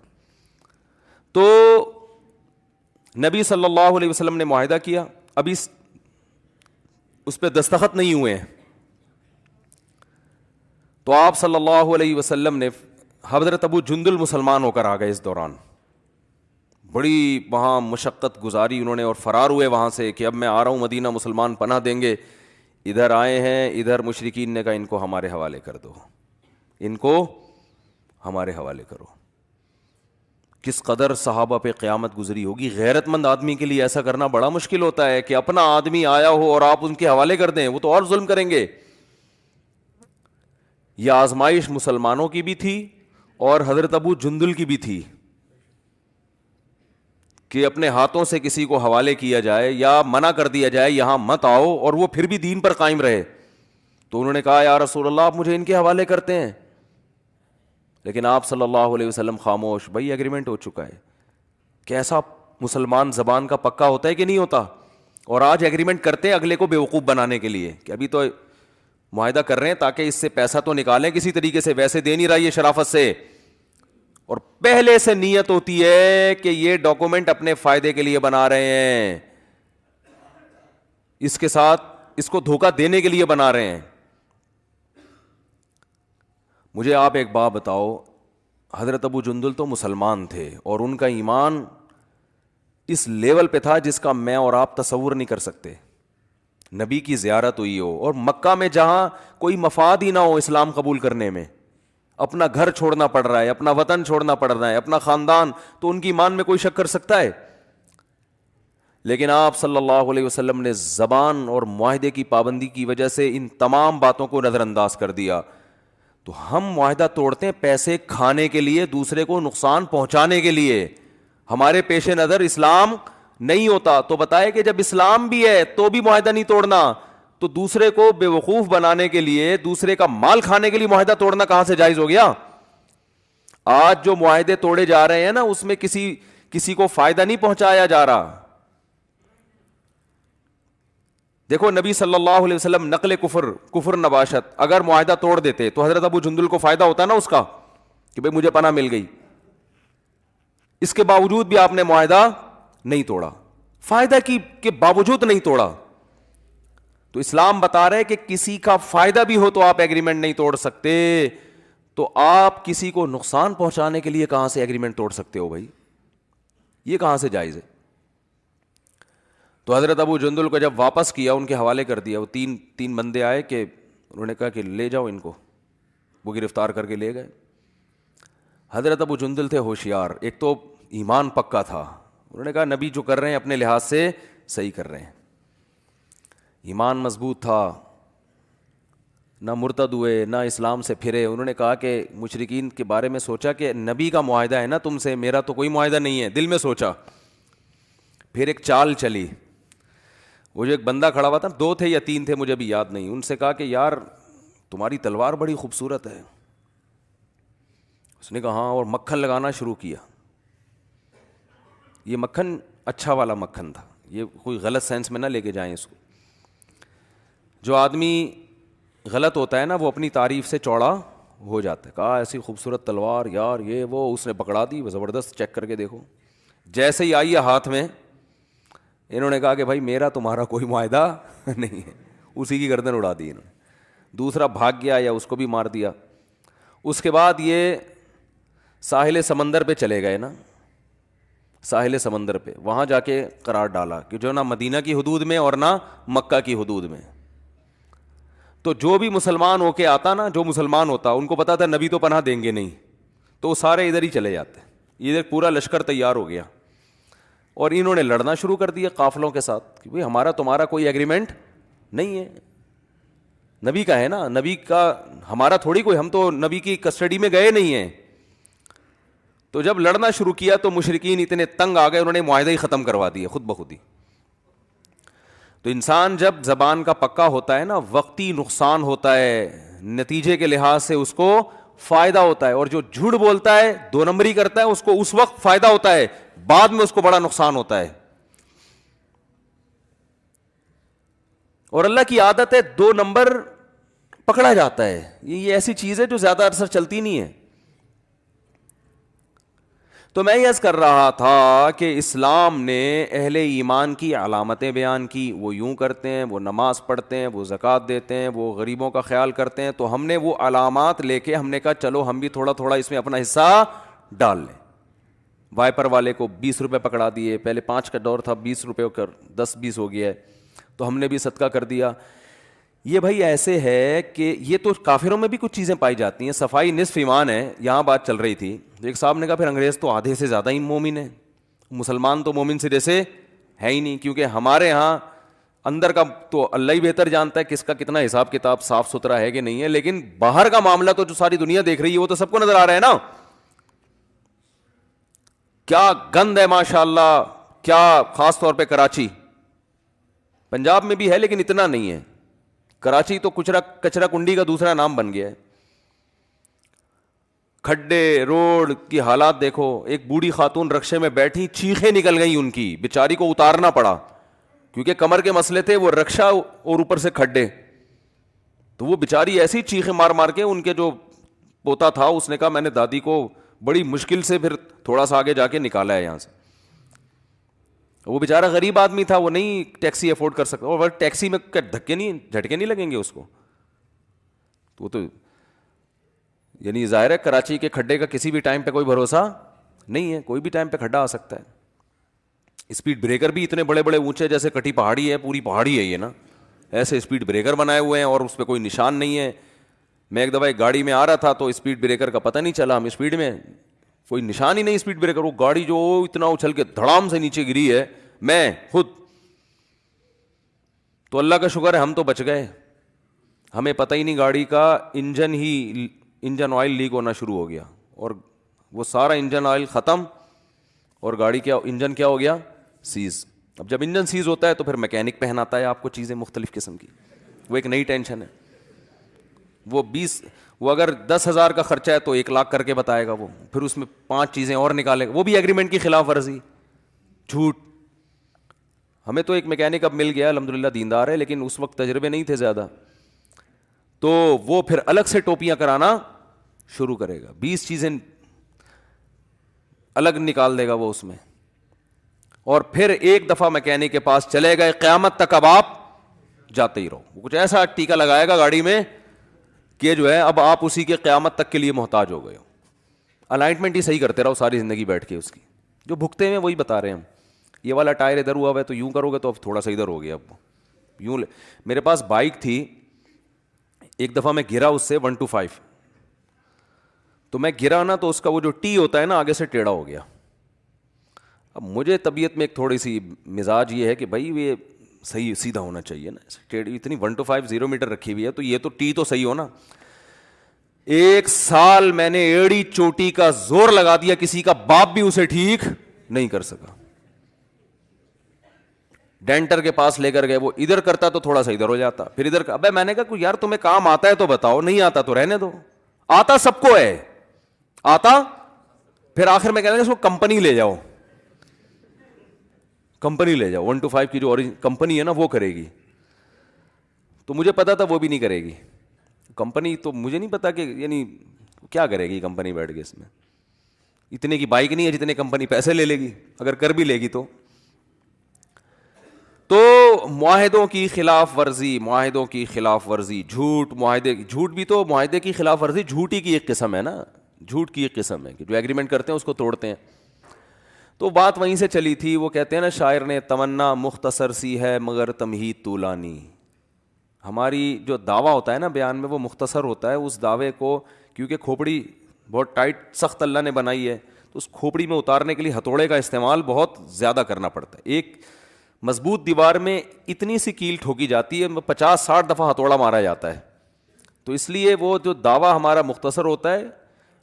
تو نبی صلی اللہ علیہ وسلم نے معاہدہ کیا, ابھی اس پہ دستخط نہیں ہوئے ہیں, تو آپ صلی اللہ علیہ وسلم نے, حضرت ابو جندل مسلمان ہو کر آ گئے اس دوران, بڑی وہاں مشقت گزاری انہوں نے اور فرار ہوئے وہاں سے کہ اب میں آ رہا ہوں مدینہ, مسلمان پناہ دیں گے. ادھر آئے ہیں, ادھر مشرکین نے کہا ان کو ہمارے حوالے کر دو, ان کو ہمارے حوالے کرو. کس قدر صحابہ پہ قیامت گزری ہوگی. غیرت مند آدمی کے لیے ایسا کرنا بڑا مشکل ہوتا ہے کہ اپنا آدمی آیا ہو اور آپ ان کے حوالے کر دیں, وہ تو اور ظلم کریں گے. یہ آزمائش مسلمانوں کی بھی تھی اور حضرت ابو جندل کی بھی تھی کہ اپنے ہاتھوں سے کسی کو حوالے کیا جائے یا منع کر دیا جائے یہاں مت آؤ, اور وہ پھر بھی دین پر قائم رہے. تو انہوں نے کہا یا رسول اللہ آپ مجھے ان کے حوالے کرتے ہیں, لیکن آپ صلی اللہ علیہ وسلم خاموش. بھائی ایگریمنٹ ہو چکا ہے. کیسا مسلمان زبان کا پکا ہوتا ہے کہ نہیں ہوتا, اور آج ایگریمنٹ کرتے ہیں اگلے کو بیوقوف بنانے کے لیے کہ ابھی تو معاہدہ کر رہے ہیں تاکہ اس سے پیسہ تو نکالیں کسی طریقے سے, ویسے دے نہیں رہا یہ شرافت سے, اور پہلے سے نیت ہوتی ہے کہ یہ ڈاکومنٹ اپنے فائدے کے لیے بنا رہے ہیں, اس کے ساتھ اس کو دھوکہ دینے کے لیے بنا رہے ہیں. مجھے آپ ایک بات بتاؤ, حضرت ابو جندل تو مسلمان تھے اور ان کا ایمان اس لیول پہ تھا جس کا میں اور آپ تصور نہیں کر سکتے. نبی کی زیارت ہوئی ہو اور مکہ میں جہاں کوئی مفاد ہی نہ ہو اسلام قبول کرنے میں, اپنا گھر چھوڑنا پڑ رہا ہے, اپنا وطن چھوڑنا پڑ رہا ہے, اپنا خاندان, تو ان کی ایمان میں کوئی شک کر سکتا ہے؟ لیکن آپ صلی اللہ علیہ وسلم نے زبان اور معاہدے کی پابندی کی وجہ سے ان تمام باتوں کو نظر انداز کر دیا. تو ہم معاہدہ توڑتے ہیں پیسے کھانے کے لیے, دوسرے کو نقصان پہنچانے کے لیے. ہمارے پیش نظر اسلام نہیں ہوتا. تو بتائے کہ جب اسلام بھی ہے تو بھی معاہدہ نہیں توڑنا, تو دوسرے کو بے وقوف بنانے کے لیے, دوسرے کا مال کھانے کے لیے معاہدہ توڑنا کہاں سے جائز ہو گیا؟ آج جو معاہدے توڑے جا رہے ہیں نا, اس میں کسی کو فائدہ نہیں پہنچایا جا رہا. دیکھو نبی صلی اللہ علیہ وسلم نقل کفر نباشت, اگر معاہدہ توڑ دیتے تو حضرت ابو جندل کو فائدہ ہوتا نا اس کا کہ بھئی مجھے پناہ مل گئی. اس کے باوجود بھی آپ نے معاہدہ نہیں توڑا, فائدہ کی کے باوجود نہیں توڑا. تو اسلام بتا رہے کہ کسی کا فائدہ بھی ہو تو آپ ایگریمنٹ نہیں توڑ سکتے. تو آپ کسی کو نقصان پہنچانے کے لیے کہاں سے ایگریمنٹ توڑ سکتے ہو بھائی؟ یہ کہاں سے جائز ہے؟ تو حضرت ابو جندل کو جب واپس کیا, ان کے حوالے کر دیا, وہ تین بندے آئے کہ انہوں نے کہا کہ لے جاؤ ان کو, وہ گرفتار کر کے لے گئے. حضرت ابو جندل تھے ہوشیار, ایک تو ایمان پکا تھا, انہوں نے کہا نبی جو کر رہے ہیں اپنے لحاظ سے صحیح کر رہے ہیں. ایمان مضبوط تھا, نہ مرتد ہوئے نہ اسلام سے پھرے. انہوں نے کہا کہ مشرکین کے بارے میں سوچا کہ نبی کا معاہدہ ہے نا تم سے, میرا تو کوئی معاہدہ نہیں ہے, دل میں سوچا. پھر ایک چال چلی, وہ جو ایک بندہ کھڑا ہوا تھا, 2 تھے یا 3 تھے مجھے بھی یاد نہیں, ان سے کہا کہ یار تمہاری تلوار بڑی خوبصورت ہے. اس نے کہا ہاں, اور مکھن لگانا شروع کیا. یہ مکھن اچھا والا مکھن تھا, یہ کوئی غلط سینس میں نہ لے کے جائیں اس کو. جو آدمی غلط ہوتا ہے نا وہ اپنی تعریف سے چوڑا ہو جاتا ہے. کہا ایسی خوبصورت تلوار یار, یہ وہ اس نے پکڑا دی, وہ زبردست, چیک کر کے دیکھو. جیسے ہی آئی ہے ہاتھ میں, انہوں نے کہا کہ بھائی میرا تمہارا کوئی معاہدہ نہیں ہے, اسی کی گردن اڑا دی انہوں نے. دوسرا بھاگ گیا یا اس کو بھی مار دیا. اس کے بعد یہ ساحل سمندر پہ چلے گئے نا, ساحل سمندر پہ, وہاں جا کے قرار ڈالا کہ جو نہ مدینہ کی حدود میں اور نہ مکہ کی حدود میں. تو جو بھی مسلمان ہو کے آتا نا, جو مسلمان ہوتا, ان کو پتا تھا نبی تو پناہ دیں گے نہیں, تو وہ سارے ادھر ہی چلے جاتے. ادھر پورا لشکر تیار ہو گیا اور انہوں نے لڑنا شروع کر دیا قافلوں کے ساتھ کہ بھئی ہمارا تمہارا کوئی ایگریمنٹ نہیں ہے, نبی کا ہے نا, نبی کا, ہمارا تھوڑی کوئی, ہم تو نبی کی کسٹڈی میں گئے نہیں ہیں. تو جب لڑنا شروع کیا تو مشرکین اتنے تنگ آ گئے, انہوں نے معاہدہ ہی ختم کروا دیا خود بخود ہی. تو انسان جب زبان کا پکا ہوتا ہے نا, وقتی نقصان ہوتا ہے, نتیجے کے لحاظ سے اس کو فائدہ ہوتا ہے, اور جو جھوٹ بولتا ہے, دو نمبری کرتا ہے, اس کو اس وقت فائدہ ہوتا ہے, بعد میں اس کو بڑا نقصان ہوتا ہے. اور اللہ کی عادت ہے دو نمبر پکڑا جاتا ہے. یہ ایسی چیز ہے جو زیادہ عرصہ چلتی نہیں ہے. تو میں یہ عرض کر رہا تھا کہ اسلام نے اہل ایمان کی علامتیں بیان کی. وہ یوں کرتے ہیں, وہ نماز پڑھتے ہیں, وہ زکوٰۃ دیتے ہیں, وہ غریبوں کا خیال کرتے ہیں. تو ہم نے وہ علامات لے کے ہم نے کہا چلو ہم بھی تھوڑا تھوڑا اس میں اپنا حصہ ڈال لیں. وائپر والے کو 20 روپے پکڑا دیے, پہلے 5 کا دور تھا, 20 روپے کر 10-20 ہو گیا ہے, تو ہم نے بھی صدقہ کر دیا. یہ بھائی ایسے ہے کہ یہ تو کافروں میں بھی کچھ چیزیں پائی جاتی ہیں. صفائی نصف ایمان ہے, یہاں بات چل رہی تھی. ایک صاحب نے کہا پھر انگریز تو آدھے سے زیادہ ہی مومن ہیں, مسلمان تو مومن سے جیسے ہے ہی نہیں, کیونکہ ہمارے ہاں اندر کا تو اللہ ہی بہتر جانتا ہے کس کا کتنا حساب کتاب صاف ستھرا ہے کہ نہیں ہے, لیکن باہر کا معاملہ تو جو ساری دنیا دیکھ رہی ہے وہ تو سب کو نظر آ رہا ہے نا. کیا گند ہے ماشاء اللہ, کیا خاص طور پہ کراچی, پنجاب میں بھی ہے لیکن اتنا نہیں ہے. کراچی تو کچرا کنڈی کا دوسرا نام بن گیا ہے. کھڈے روڈ کی حالات دیکھو. ایک بوڑھی خاتون رکشے میں بیٹھی, چیخیں نکل گئی ان کی, بیچاری کو اتارنا پڑا کیونکہ کمر کے مسئلے تھے, وہ رکشہ اور اوپر سے کھڈے. تو وہ بیچاری ایسی چیخیں مار مار کے, ان کے جو پوتا تھا اس نے کہا میں نے دادی کو بڑی مشکل سے پھر تھوڑا سا آگے جا کے نکالا ہے یہاں سے. وہ بیچارہ غریب آدمی تھا, وہ نہیں ٹیکسی افورڈ کر سکتا, اور ٹیکسی میں دھکے نہیں جھٹکے نہیں لگیں گے اس کو. تو وہ تو یعنی ظاہر ہے کراچی کے کھڈے کا کسی بھی ٹائم پہ کوئی بھروسہ نہیں ہے, کوئی بھی ٹائم پہ کھڈا آ سکتا ہے. اسپیڈ بریکر بھی اتنے بڑے بڑے اونچے, جیسے کٹی پہاڑی ہے, پوری پہاڑی ہے یہ نا, ایسے اسپیڈ بریکر بنائے ہوئے ہیں اور اس پہ کوئی نشان نہیں ہے. میں ایک دفعہ ایک گاڑی میں آ رہا تھا تو اسپیڈ بریکر کا پتہ نہیں چلا, ہم اسپیڈ میں, کوئی نشان ہی نہیں اسپیڈ بریکر. وہ گاڑی جو اتنا اچھل کے دھڑام سے نیچے گری ہے, میں خود تو اللہ کا شکر ہے ہم تو بچ گئے. ہمیں پتہ ہی نہیں, گاڑی کا انجن آئل لیک ہونا شروع ہو گیا, اور وہ سارا انجن آئل ختم, اور گاڑی کیا انجن کیا ہو گیا, سیز. اب جب انجن سیز ہوتا ہے تو پھر میکینک پہناتا ہے آپ کو چیزیں مختلف قسم کی, وہ ایک نئی ٹینشن ہے. وہ اگر 10,000 کا خرچہ ہے تو 1,00,000 کر کے بتائے گا وہ, پھر اس میں 5 چیزیں اور نکالے گا, وہ بھی ایگریمنٹ کی خلاف ورزی, جھوٹ. ہمیں تو ایک میکینک اب مل گیا الحمدللہ, دیندار ہے, لیکن اس وقت تجربے نہیں تھے زیادہ, تو وہ پھر الگ سے ٹوپیاں کرانا شروع کرے گا, 20 چیزیں الگ نکال دے گا وہ اس میں. اور پھر ایک دفعہ میکینک کے پاس چلے گئے, قیامت تک اب آپ جاتے ہی رہو. وہ کچھ ایسا ٹیکا لگائے گا گاڑی میں کہ جو ہے اب آپ اسی کے قیامت تک کے لیے محتاج ہو گئے ہو. الائنمنٹ ہی صحیح کرتے رہو ساری زندگی بیٹھ کے, اس کی جو بھگتے ہیں وہی بتا رہے ہیں ہم. یہ والا ٹائر ادھر ہوا ہوا ہے تو یوں کرو گے تو اب تھوڑا سا ادھر ہو گیا, اب یوں میرے پاس بائک تھی, ایک دفعہ میں گرا اس سے 125, تو میں گرا نا تو اس کا وہ جو ٹی ہوتا ہے نا آگے سے ٹیڑھا ہو گیا. اب مجھے طبیعت میں ایک تھوڑی سی مزاج یہ ہے کہ بھائی یہ صحیح سیدھا ہونا چاہیے نا, ٹیڑھی اتنی 125 0 میٹر رکھی ہوئی ہے تو یہ تو ٹی تو صحیح ہو نا. 1 سال میں نے ایڑی چوٹی کا زور لگا دیا, کسی کا باپ بھی اسے ٹھیک نہیں کر سکا. ڈینٹر کے پاس لے کر گئے, وہ ادھر کرتا تو تھوڑا سا ادھر ہو جاتا, پھر ادھر. ابے میں نے کہا یار تمہیں کام آتا ہے تو بتاؤ, نہیں آتا تو رہنے دو. آتا سب کو ہے, آتا, پھر آخر میں کہنے اس کو کمپنی لے جاؤ. کمپنی لے جاؤ, 1 to 5 کی جو کمپنی ہے نا وہ کرے گی. تو مجھے پتا تھا وہ بھی نہیں کرے گی کمپنی. تو مجھے نہیں پتا کہ یعنی کیا کرے گی کمپنی بیٹھ کے, اس میں اتنے کی بائک نہیں ہے جتنے کمپنی پیسے لے لے گی, اگر کر بھی لے گی تو. تو معاہدوں کی خلاف ورزی, معاہدوں کی خلاف ورزی, جھوٹ, معاہدے, جھوٹ بھی تو معاہدے کی خلاف ورزی جھوٹ ہی کی ایک قسم ہے نا, جھوٹ کی ایک قسم ہے کہ جو ایگریمنٹ کرتے ہیں اس کو توڑتے ہیں. تو بات وہیں سے چلی تھی. وہ کہتے ہیں نا شاعر نے, تمنا مختصر سی ہے مگر تمہید طولانی. ہماری جو دعویٰ ہوتا ہے نا بیان میں وہ مختصر ہوتا ہے. اس دعوے کو کیونکہ کھوپڑی بہت ٹائٹ سخت اللہ نے بنائی ہے, تو اس کھوپڑی میں اتارنے کے لیے ہتھوڑے کا استعمال بہت زیادہ کرنا پڑتا ہے. ایک مضبوط دیوار میں اتنی سی کیل ٹھوکی جاتی ہے, 50-60 دفعہ ہتھوڑا مارا جاتا ہے. تو اس لیے وہ جو دعویٰ ہمارا مختصر ہوتا ہے,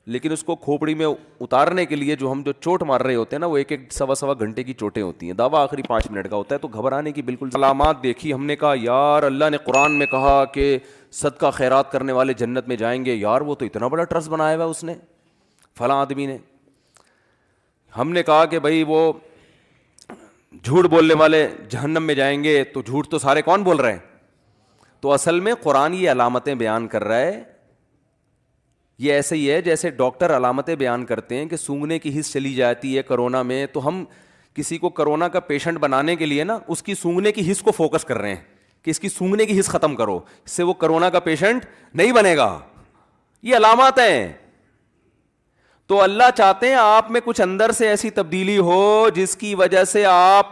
لیکن اس کو کھوپڑی میں اتارنے کے لیے جو ہم جو چوٹ مار رہے ہوتے ہیں نا وہ 1-1 سوا گھنٹے کی چوٹیں ہوتی ہیں. دعویٰ آخری 5 منٹ کا ہوتا ہے. تو گھبرانے کی بالکل علامات دیکھی ہم نے, کہا یار اللہ نے قرآن میں کہا کہ صدقہ خیرات کرنے والے جنت میں جائیں گے. یار وہ تو اتنا بڑا ٹرسٹ بنایا ہوا ہے اس نے, فلاں آدمی نے. ہم نے کہا کہ بھائی وہ جھوٹ بولنے والے جہنم میں جائیں گے. تو جھوٹ تو سارے کون بول رہے ہیں؟ تو اصل میں قرآن یہ علامتیں بیان کر رہا ہے. یہ ایسے ہی ہے جیسے ڈاکٹر علامتیں بیان کرتے ہیں کہ سونگنے کی حس چلی جاتی ہے کرونا میں, تو ہم کسی کو کرونا کا پیشنٹ بنانے کے لیے نا اس کی سونگنے کی حس کو فوکس کر رہے ہیں کہ اس کی سونگنے کی حس ختم کرو, اس سے وہ کرونا کا پیشنٹ نہیں بنے گا. یہ علامات ہیں. تو اللہ چاہتے ہیں آپ میں کچھ اندر سے ایسی تبدیلی ہو جس کی وجہ سے آپ,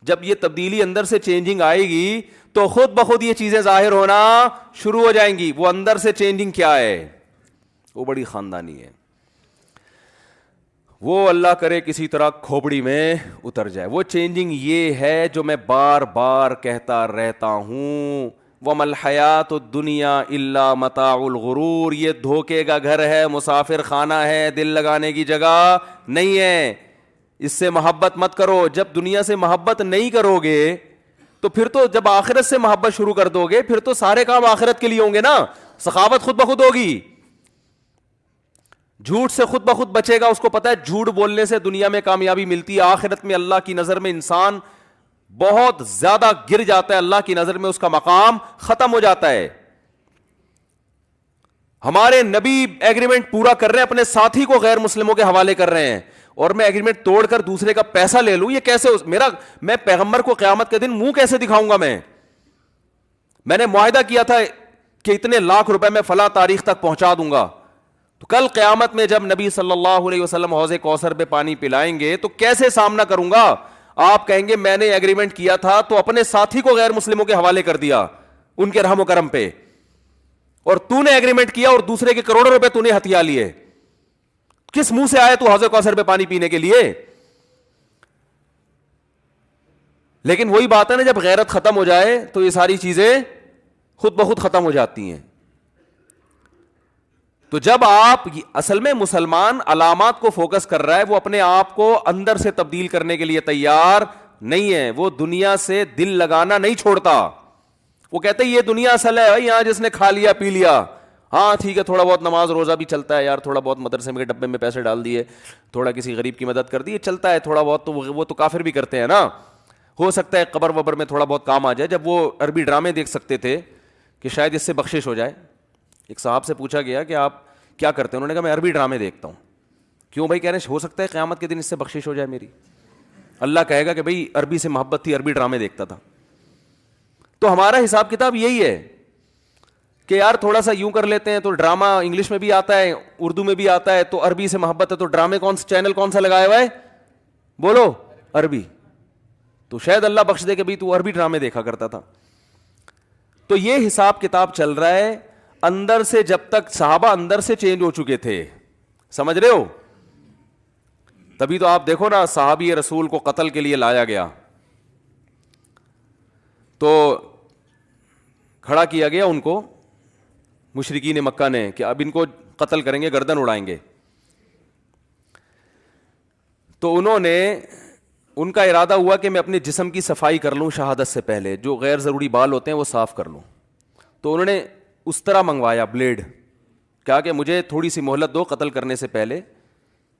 جب یہ تبدیلی اندر سے چینجنگ آئے گی تو خود بخود یہ چیزیں ظاہر ہونا شروع ہو جائیں گی. وہ اندر سے چینجنگ کیا ہے؟ وہ بڑی خاندانی ہے. وہ اللہ کرے کسی طرح کھوپڑی میں اتر جائے. وہ چینجنگ یہ ہے جو میں بار بار کہتا رہتا ہوں, وَمَا الْحَيَاةُ الدُّنْيَا إِلَّا مَتَاعُ الْغُرُورِ. یہ دھوکے کا گھر ہے, مسافر خانہ ہے, دل لگانے کی جگہ نہیں ہے. اس سے محبت مت کرو. جب دنیا سے محبت نہیں کرو گے تو پھر تو جب آخرت سے محبت شروع کر دو گے پھر تو سارے کام آخرت کے لیے ہوں گے نا. سخاوت خود بخود ہوگی. جھوٹ سے خود بخود بچے گا. اس کو پتا ہے جھوٹ بولنے سے دنیا میں کامیابی ملتی ہے, آخرت میں اللہ کی نظر میں انسان بہت زیادہ گر جاتا ہے, اللہ کی نظر میں اس کا مقام ختم ہو جاتا ہے. ہمارے نبی ایگریمنٹ پورا کر رہے ہیں, اپنے ساتھی کو غیر مسلموں کے حوالے کر رہے ہیں, اور میں ایگریمنٹ توڑ کر دوسرے کا پیسہ لے لوں, یہ کیسے میں پیغمبر کو قیامت کے دن منہ کیسے دکھاؤں گا؟ میں نے معاہدہ کیا تھا کہ اتنے لاکھ روپے میں فلاں تاریخ تک پہنچا دوں گا. تو کل قیامت میں جب نبی صلی اللہ علیہ وسلم حوض کوثر پہ پانی پلائیں گے تو کیسے سامنا کروں گا؟ آپ کہیں گے میں نے ایگریمنٹ کیا تھا تو اپنے ساتھی کو غیر مسلموں کے حوالے کر دیا ان کے رحم و کرم پہ, اور تو نے ایگریمنٹ کیا اور دوسرے کے کروڑوں روپے تو نے ہتھیا لیے. کس منہ سے آئے تو حوض کوثر پہ پانی پینے کے لیے؟ لیکن وہی بات ہے نا, جب غیرت ختم ہو جائے تو یہ ساری چیزیں خود بخود ختم ہو جاتی ہیں. تو جب آپ اصل میں مسلمان علامات کو فوکس کر رہا ہے, وہ اپنے آپ کو اندر سے تبدیل کرنے کے لیے تیار نہیں ہے. وہ دنیا سے دل لگانا نہیں چھوڑتا. وہ کہتے ہیں یہ دنیا اصل ہے بھائی, یہاں جس نے کھا لیا پی لیا, ہاں ٹھیک ہے تھوڑا بہت نماز روزہ بھی چلتا ہے یار, تھوڑا بہت مدرسے میں ڈبے میں پیسے ڈال دیے, تھوڑا کسی غریب کی مدد کر دی, چلتا ہے تھوڑا بہت. تو وہ تو کافر بھی کرتے ہیں نا. ہو سکتا ہے قبر وبر میں تھوڑا بہت کام آ جائے. جب وہ عربی ڈرامے دیکھ سکتے تھے کہ شاید اس سے بخشش ہو جائے, ایک صاحب سے پوچھا گیا کہ آپ کیا کرتے ہیں؟ انہوں نے کہا میں عربی ڈرامے دیکھتا ہوں. کیوں بھائی؟ کہہ رہے ہیں ہو سکتا ہے قیامت کے دن اس سے بخشش ہو جائے میری. اللہ کہے گا کہ بھائی عربی سے محبت تھی, عربی ڈرامے دیکھتا تھا. تو ہمارا حساب کتاب یہی ہے کہ یار تھوڑا سا یوں کر لیتے ہیں تو ڈرامہ انگلش میں بھی آتا ہے, اردو میں بھی آتا ہے, تو عربی سے محبت ہے تو ڈرامے کون سا چینل کون سا لگایا ہوا ہے؟ بولو عربی. تو شاید اللہ بخش دے کہ بھائی تو عربی ڈرامے دیکھا کرتا تھا. تو یہ حساب کتاب چل رہا ہے اندر سے. جب تک صحابہ اندر سے چینج ہو چکے تھے, سمجھ رہے ہو, تبھی تو آپ دیکھو نا صحابی رسول کو قتل کے لیے لایا گیا تو کھڑا کیا گیا ان کو مشرکین مکہ نے کہ اب ان کو قتل کریں گے, گردن اڑائیں گے. تو انہوں نے, ان کا ارادہ ہوا کہ میں اپنے جسم کی صفائی کر لوں شہادت سے پہلے, جو غیر ضروری بال ہوتے ہیں وہ صاف کر لوں. تو انہوں نے اس طرح منگوایا بلیڈ, کہا کہ مجھے تھوڑی سی مہلت دو قتل کرنے سے پہلے,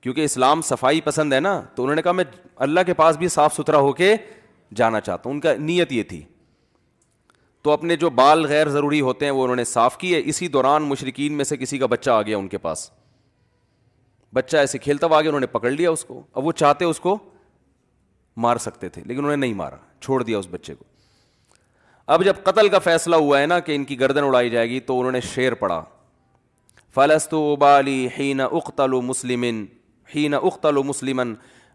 کیونکہ اسلام صفائی پسند ہے نا, تو انہوں نے کہا میں اللہ کے پاس بھی صاف ستھرا ہو کے جانا چاہتا ہوں. ان کا نیت یہ تھی. تو اپنے جو بال غیر ضروری ہوتے ہیں وہ انہوں نے صاف کیے. اسی دوران مشرکین میں سے کسی کا بچہ آ گیا ان کے پاس, بچہ ایسے کھیلتا ہوا آ گیا, انہوں نے پکڑ لیا اس کو. اب وہ چاہتے اس کو مار سکتے تھے, لیکن انہوں نے نہیں مارا, چھوڑ دیا اس بچے کو. اب جب قتل کا فیصلہ ہوا ہے نا کہ ان کی گردن اڑائی جائے گی, تو انہوں نے شعر پڑھا, فلست ابالی حین اقتل مسلم حین اقتل مسلما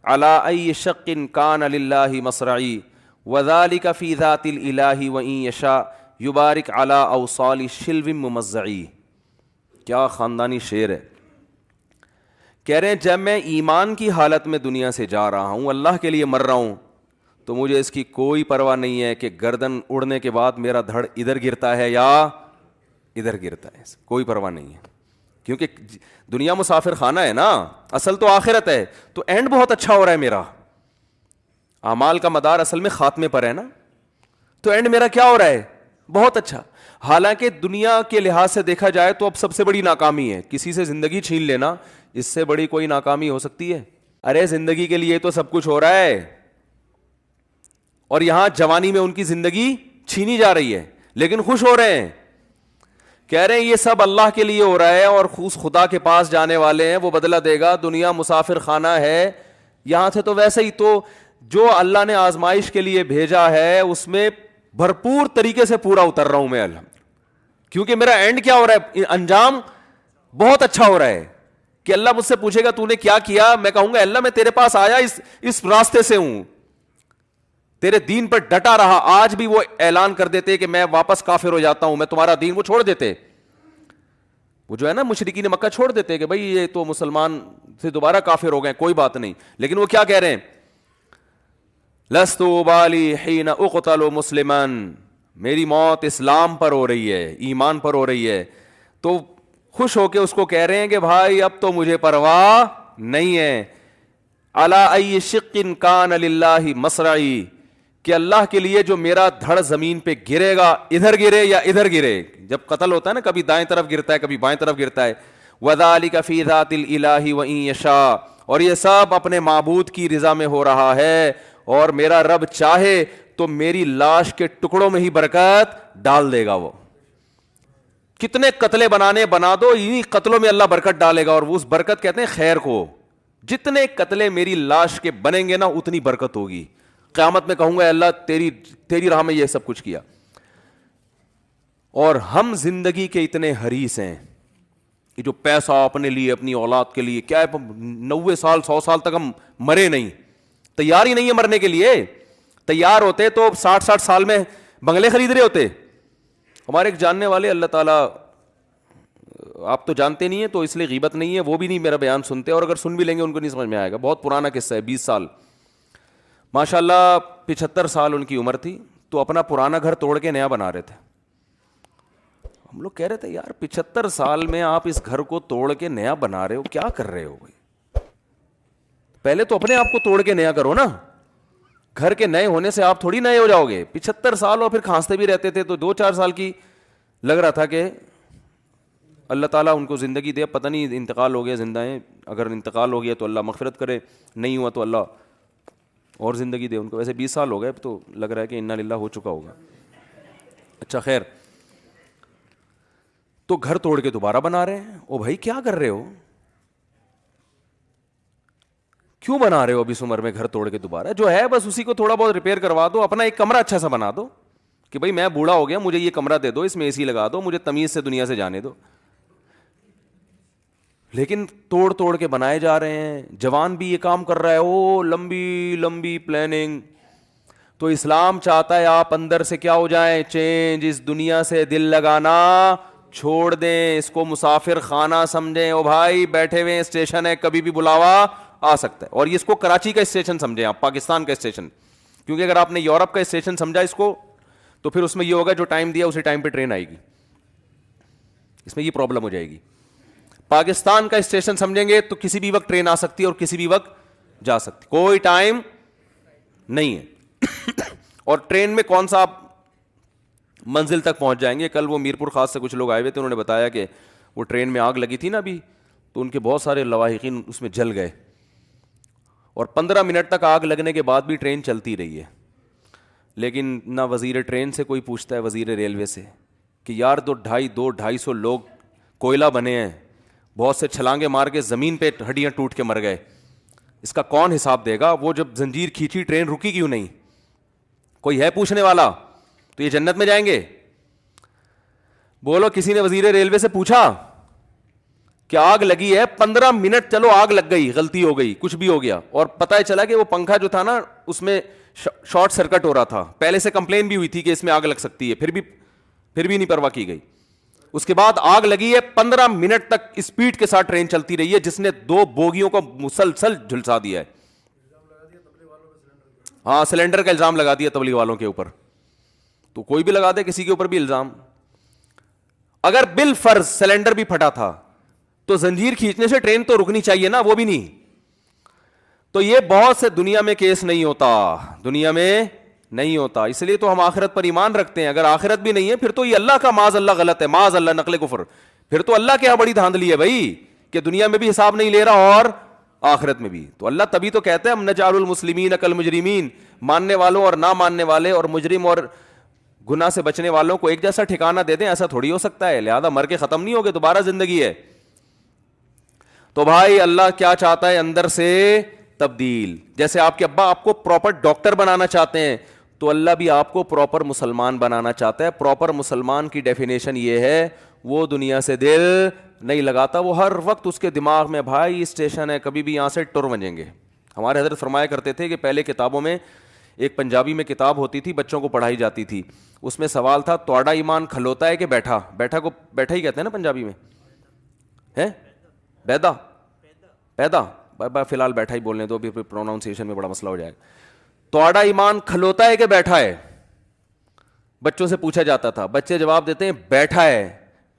علی ای شق کان للہ مصرعی وذلک فی ذات الالہ وان یشاء یبارک علی اوصال شلو ممزعی. کیا خاندانی شعر ہے. کہہ رہے ہیں جب میں ایمان کی حالت میں دنیا سے جا رہا ہوں, اللہ کے لیے مر رہا ہوں, تو مجھے اس کی کوئی پرواہ نہیں ہے کہ گردن اڑنے کے بعد میرا دھڑ ادھر گرتا ہے یا ادھر گرتا ہے, کوئی پرواہ نہیں ہے. کیونکہ دنیا مسافر خانہ ہے نا, اصل تو آخرت ہے, تو اینڈ بہت اچھا ہو رہا ہے میرا. اعمال کا مدار اصل میں خاتمے پر ہے نا, تو اینڈ میرا کیا ہو رہا ہے, بہت اچھا. حالانکہ دنیا کے لحاظ سے دیکھا جائے تو اب سب سے بڑی ناکامی ہے کسی سے زندگی چھین لینا, اس سے بڑی کوئی ناکامی ہو سکتی ہے؟ ارے زندگی کے لیے تو سب کچھ ہو رہا ہے, اور یہاں جوانی میں ان کی زندگی چھینی جا رہی ہے, لیکن خوش ہو رہے ہیں. کہہ رہے ہیں یہ سب اللہ کے لیے ہو رہا ہے, اور اس خدا کے پاس جانے والے ہیں, وہ بدلہ دے گا. دنیا مسافر خانہ ہے, یہاں سے تو ویسے ہی, تو جو اللہ نے آزمائش کے لیے بھیجا ہے اس میں بھرپور طریقے سے پورا اتر رہا ہوں میں الحمد, کیونکہ میرا اینڈ کیا ہو رہا ہے, انجام بہت اچھا ہو رہا ہے. کہ اللہ مجھ سے پوچھے گا تو نے کیا کیا, میں کہوں گا اللہ میں تیرے پاس آیا اس راستے سے ہوں, تیرے دین پر ڈٹا رہا. آج بھی وہ اعلان کر دیتے کہ میں واپس کافر ہو جاتا ہوں, میں تمہارا دین, وہ چھوڑ دیتے. وہ جو ہے نا مشرکین مکہ چھوڑ دیتے کہ بھائی یہ تو مسلمان سے دوبارہ کافر ہو گئے, کوئی بات نہیں. لیکن وہ کیا کہہ رہے ہیں, لست ابالی حین اقتل مسلما, میری موت اسلام پر ہو رہی ہے, ایمان پر ہو رہی ہے. تو خوش ہو کے اس کو کہہ رہے ہیں کہ بھائی اب تو مجھے پرواہ نہیں ہے. علی ای شق کان للہ مصرعی, کہ اللہ کے لیے جو میرا دھڑ زمین پہ گرے گا, ادھر گرے یا ادھر گرے. جب قتل ہوتا ہے نا, کبھی دائیں طرف گرتا ہے کبھی بائیں طرف گرتا ہے. وذالک فی ذات الالہ وان یشاء, اور یہ سب اپنے معبود کی رضا میں ہو رہا ہے, اور میرا رب چاہے تو میری لاش کے ٹکڑوں میں ہی برکت ڈال دے گا. وہ کتنے قتلے بنانے بنا دو, انہی قتلوں میں اللہ برکت ڈالے گا. اور وہ اس برکت کہتے ہیں خیر کو. جتنے قتلے میری لاش کے بنیں گے نا اتنی برکت ہوگی. قیامت میں کہوں گا اللہ تیری راہ میں یہ سب کچھ کیا. اور ہم زندگی کے اتنے حریص ہیں, یہ جو پیسہ اپنے لیے اپنی اولاد کے لیے, کیا ہے 90 سال 100 سال تک ہم مرے نہیں, تیار ہی نہیں ہے مرنے کے لیے. تیار ہوتے تو 60 سال میں بنگلے خرید رہے ہوتے. ہمارے ایک جاننے والے, اللہ تعالیٰ, آپ تو جانتے نہیں ہیں تو اس لیے غیبت نہیں ہے, وہ بھی نہیں میرا بیان سنتے, اور اگر سن بھی لیں گے ان کو نہیں سمجھ میں آئے گا. بہت پرانا قصہ ہے, 20 سال, ماشاء اللہ 75 سال ان کی عمر تھی, تو اپنا پرانا گھر توڑ کے نیا بنا رہے تھے. ہم لوگ کہہ رہے تھے یار 75 سال میں آپ اس گھر کو توڑ کے نیا بنا رہے ہو, کیا کر رہے ہو بھائی؟ پہلے تو اپنے آپ کو توڑ کے نیا کرو نا. گھر کے نئے ہونے سے آپ تھوڑی نئے ہو جاؤ گے. 75 سال اور پھر کھانستے بھی رہتے تھے, تو 2-4 سال کی لگ رہا تھا کہ اللہ تعالیٰ ان کو زندگی دے. پتہ نہیں انتقال ہو گیا زندہ ہیں, اگر انتقال ہو گیا تو اللہ مغفرت کرے, نہیں ہوا تو اللہ اور زندگی دے ان کو. ویسے 20 سال ہو گئے تو لگ رہا ہے کہ انا للہ ہو چکا ہوگا. اچھا خیر, تو گھر توڑ کے دوبارہ بنا رہے ہیں. او بھائی کیا کر رہے ہو, کیوں بنا رہے ہو اب اس عمر میں گھر توڑ کے دوبارہ؟ جو ہے بس اسی کو تھوڑا بہت ریپیئر کروا دو, اپنا ایک کمرہ اچھا سا بنا دو کہ بھائی میں بوڑھا ہو گیا, مجھے یہ کمرہ دے دو, اس میں اے سی لگا دو, مجھے تمیز سے دنیا سے جانے دو. لیکن توڑ کے بنائے جا رہے ہیں. جوان بھی یہ کام کر رہا ہے, او لمبی لمبی پلاننگ. تو اسلام چاہتا ہے آپ اندر سے کیا ہو جائیں, چینج. اس دنیا سے دل لگانا چھوڑ دیں, اس کو مسافر خانہ سمجھیں. او بھائی بیٹھے ہوئے اسٹیشن ہے, کبھی بھی بلاوا آ سکتا ہے. اور یہ اس کو کراچی کا اسٹیشن سمجھیں آپ, پاکستان کا اسٹیشن. کیونکہ اگر آپ نے یورپ کا اسٹیشن سمجھا اس کو, تو پھر اس میں یہ ہوگا جو ٹائم دیا اسی ٹائم پہ ٹرین آئے گی, اس میں یہ پرابلم ہو جائے گی. پاکستان کا اسٹیشن سمجھیں گے تو کسی بھی وقت ٹرین آ سکتی ہے اور کسی بھی وقت جا سکتی, کوئی ٹائم نہیں ہے. اور ٹرین میں کون سا آپ منزل تک پہنچ جائیں گے. کل وہ میرپور خاص سے کچھ لوگ آئے ہوئے تھے, انہوں نے بتایا کہ وہ ٹرین میں آگ لگی تھی نا ابھی, تو ان کے بہت سارے لواحقین اس میں جل گئے، اور 15 منٹ تک آگ لگنے کے بعد بھی ٹرین چلتی رہی ہے. لیکن نہ وزیر ٹرین سے کوئی پوچھتا ہے، وزیر ریلوے سے، کہ یار 200-250 لوگ کوئلہ بنے ہیں، بہت سے چھلانگے مار کے زمین پہ ہڈیاں ٹوٹ کے مر گئے، اس کا کون حساب دے گا؟ وہ جب زنجیر کھینچی ٹرین رکی کیوں نہیں؟ کوئی ہے پوچھنے والا؟ تو یہ جنت میں جائیں گے؟ بولو کسی نے وزیر ریلوے سے پوچھا کہ آگ لگی ہے 15 منٹ، چلو آگ لگ گئی، غلطی ہو گئی، کچھ بھی ہو گیا، اور پتہ چلا کہ وہ پنکھا جو تھا نا اس میں شارٹ سرکٹ ہو رہا تھا، پہلے سے کمپلین بھی ہوئی تھی کہ اس میں آگ لگ سکتی ہے، پھر بھی نہیں پرواہ کی گئی. اس کے بعد آگ لگی ہے، 15 منٹ تک اسپیڈ کے ساتھ ٹرین چلتی رہی ہے، جس نے 2 بوگیوں کو مسلسل جھلسا دیا ہے. ہاں سلنڈر کا الزام لگا دیا تبلیغ والوں کے اوپر. تو کوئی بھی لگا دے کسی کے اوپر بھی الزام. اگر بالفرض سلنڈر بھی پھٹا تھا تو زنجیر کھینچنے سے ٹرین تو رکنی چاہیے نا، وہ بھی نہیں. تو یہ بہت سے دنیا میں کیس نہیں ہوتا، دنیا میں نہیں ہوتا. اس لیے تو ہم آخرت پر ایمان رکھتے ہیں. اگر آخرت بھی نہیں ہے پھر تو یہ اللہ کا معاذ اللہ غلط ہے، معاذ اللہ نقل کفر. پھر تو اللہ کے یہاں بڑی دھاندلی ہے بھائی کہ دنیا میں بھی حساب نہیں لے رہا اور آخرت میں بھی. تو اللہ تبھی تو کہتے ہیں ہم نجعل المسلمین کالمجرمین، ماننے والوں اور نہ ماننے والے اور مجرم اور گناہ سے بچنے والوں کو ایک جیسا ٹھکانہ دے دیں. ایسا تھوڑی ہو سکتا ہے. لہذا مر کے ختم نہیں ہوگے، دوبارہ زندگی ہے. تو بھائی اللہ کیا چاہتا ہے؟ اندر سے تبدیل. جیسے آپ کے ابا آپ کو پراپر ڈاکٹر بنانا چاہتے ہیں تو اللہ بھی آپ کو پراپر مسلمان بنانا چاہتا ہے. پراپر مسلمان کی ڈیفینیشن یہ ہے وہ دنیا سے دل نہیں لگاتا، وہ ہر وقت اس کے دماغ میں بھائی اسٹیشن ہے، کبھی بھی یہاں سے ٹر بنیں گے. ہمارے حضرت فرمایا کرتے تھے کہ پہلے کتابوں میں ایک پنجابی میں کتاب ہوتی تھی، بچوں کو پڑھائی جاتی تھی. اس میں سوال تھا توڑا ایمان کھلوتا ہے کہ بیٹھا؟ بیٹھا کو بیٹھا ہی کہتے ہیں نا پنجابی میں، ہے بیدا پیدا. فی الحال بیٹھا ہی بولنے دو، پھر پروناؤنسیشن میں بڑا مسئلہ ہو جائے گا. توڑا ایمان کھلوتا ہے کہ بیٹھا ہے؟ بچوں سے پوچھا جاتا تھا، بچے جواب دیتے ہیں بیٹھا ہے.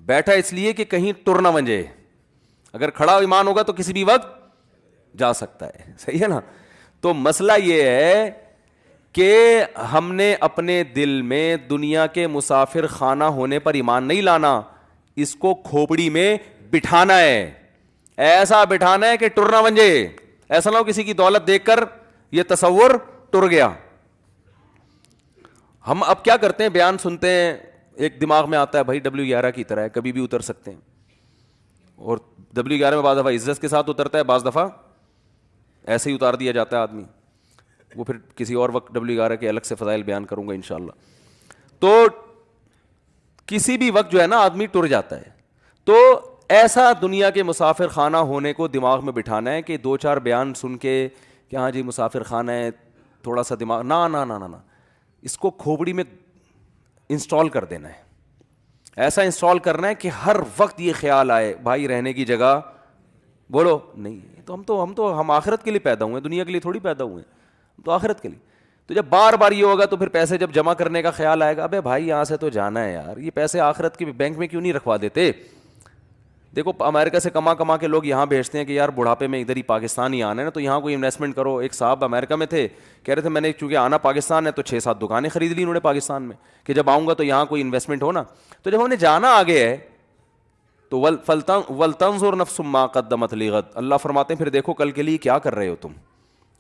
بیٹھا اس لیے کہ کہیں ٹر نہ منجے، اگر کھڑا ایمان ہوگا تو کسی بھی وقت جا سکتا ہے. صحیح ہے نا؟ تو مسئلہ یہ ہے کہ ہم نے اپنے دل میں دنیا کے مسافر خانہ ہونے پر ایمان نہیں لانا، اس کو کھوپڑی میں بٹھانا ہے. ایسا بٹھانا ہے کہ ٹر نہ منجے. ایسا نہ ہو کسی کی دولت دیکھ کر یہ تصور ٹر گیا. ہم اب کیا کرتے ہیں، بیان سنتے ہیں، ایک دماغ میں آتا ہے بھائی W11 کی طرح ہے، کبھی بھی اتر سکتے ہیں. اور W11 میں بعض دفعہ عزت کے ساتھ اترتا ہے، بعض دفعہ ایسے ہی اتار دیا جاتا ہے آدمی. وہ پھر کسی اور وقت W11 کے الگ سے فضائل بیان کروں گا انشاءاللہ. تو کسی بھی وقت جو ہے نا آدمی ٹر جاتا ہے. تو ایسا دنیا کے مسافر خانہ ہونے کو دماغ میں بٹھانا ہے کہ 2-4 بیان سن کے کہ ہاں جی مسافر خانہ ہے، تھوڑا سا دماغ نہ اس کو کھوپڑی میں انسٹال کر دینا ہے. ایسا انسٹال کرنا ہے کہ ہر وقت یہ خیال آئے بھائی رہنے کی جگہ بولو نہیں. تو ہم آخرت کے لیے پیدا ہوئے ہیں، دنیا کے لیے تھوڑی پیدا ہوئے ہیں، تو آخرت کے لیے. تو جب بار بار یہ ہوگا تو پھر پیسے جب جمع کرنے کا خیال آئے گا، ابے بھائی یہاں سے تو جانا ہے یار، یہ پیسے آخرت کے بینک میں کیوں نہیں رکھوا دیتے؟ دیکھو امریکہ سے کما کے لوگ یہاں بھیجتے ہیں کہ یار بڑھاپے میں ادھر ہی پاکستان ہی آنا ہے نا، تو یہاں کوئی انویسٹمنٹ کرو. ایک صاحب امریکہ میں تھے، کہہ رہے تھے میں نے چونکہ آنا پاکستان ہے تو 6-7 دکانیں خرید لی انہوں نے پاکستان میں کہ جب آؤں گا تو یہاں کوئی انویسٹمنٹ ہو نا. تو جب ہم نے جانا آگے ہے تو وَلْتَنْظُرْ نَفْسٌ مَّا قَدَّمَتْ لِغَدٍ، اللہ فرماتے ہیں پھر دیکھو کل کے لیے کیا کر رہے ہو تم،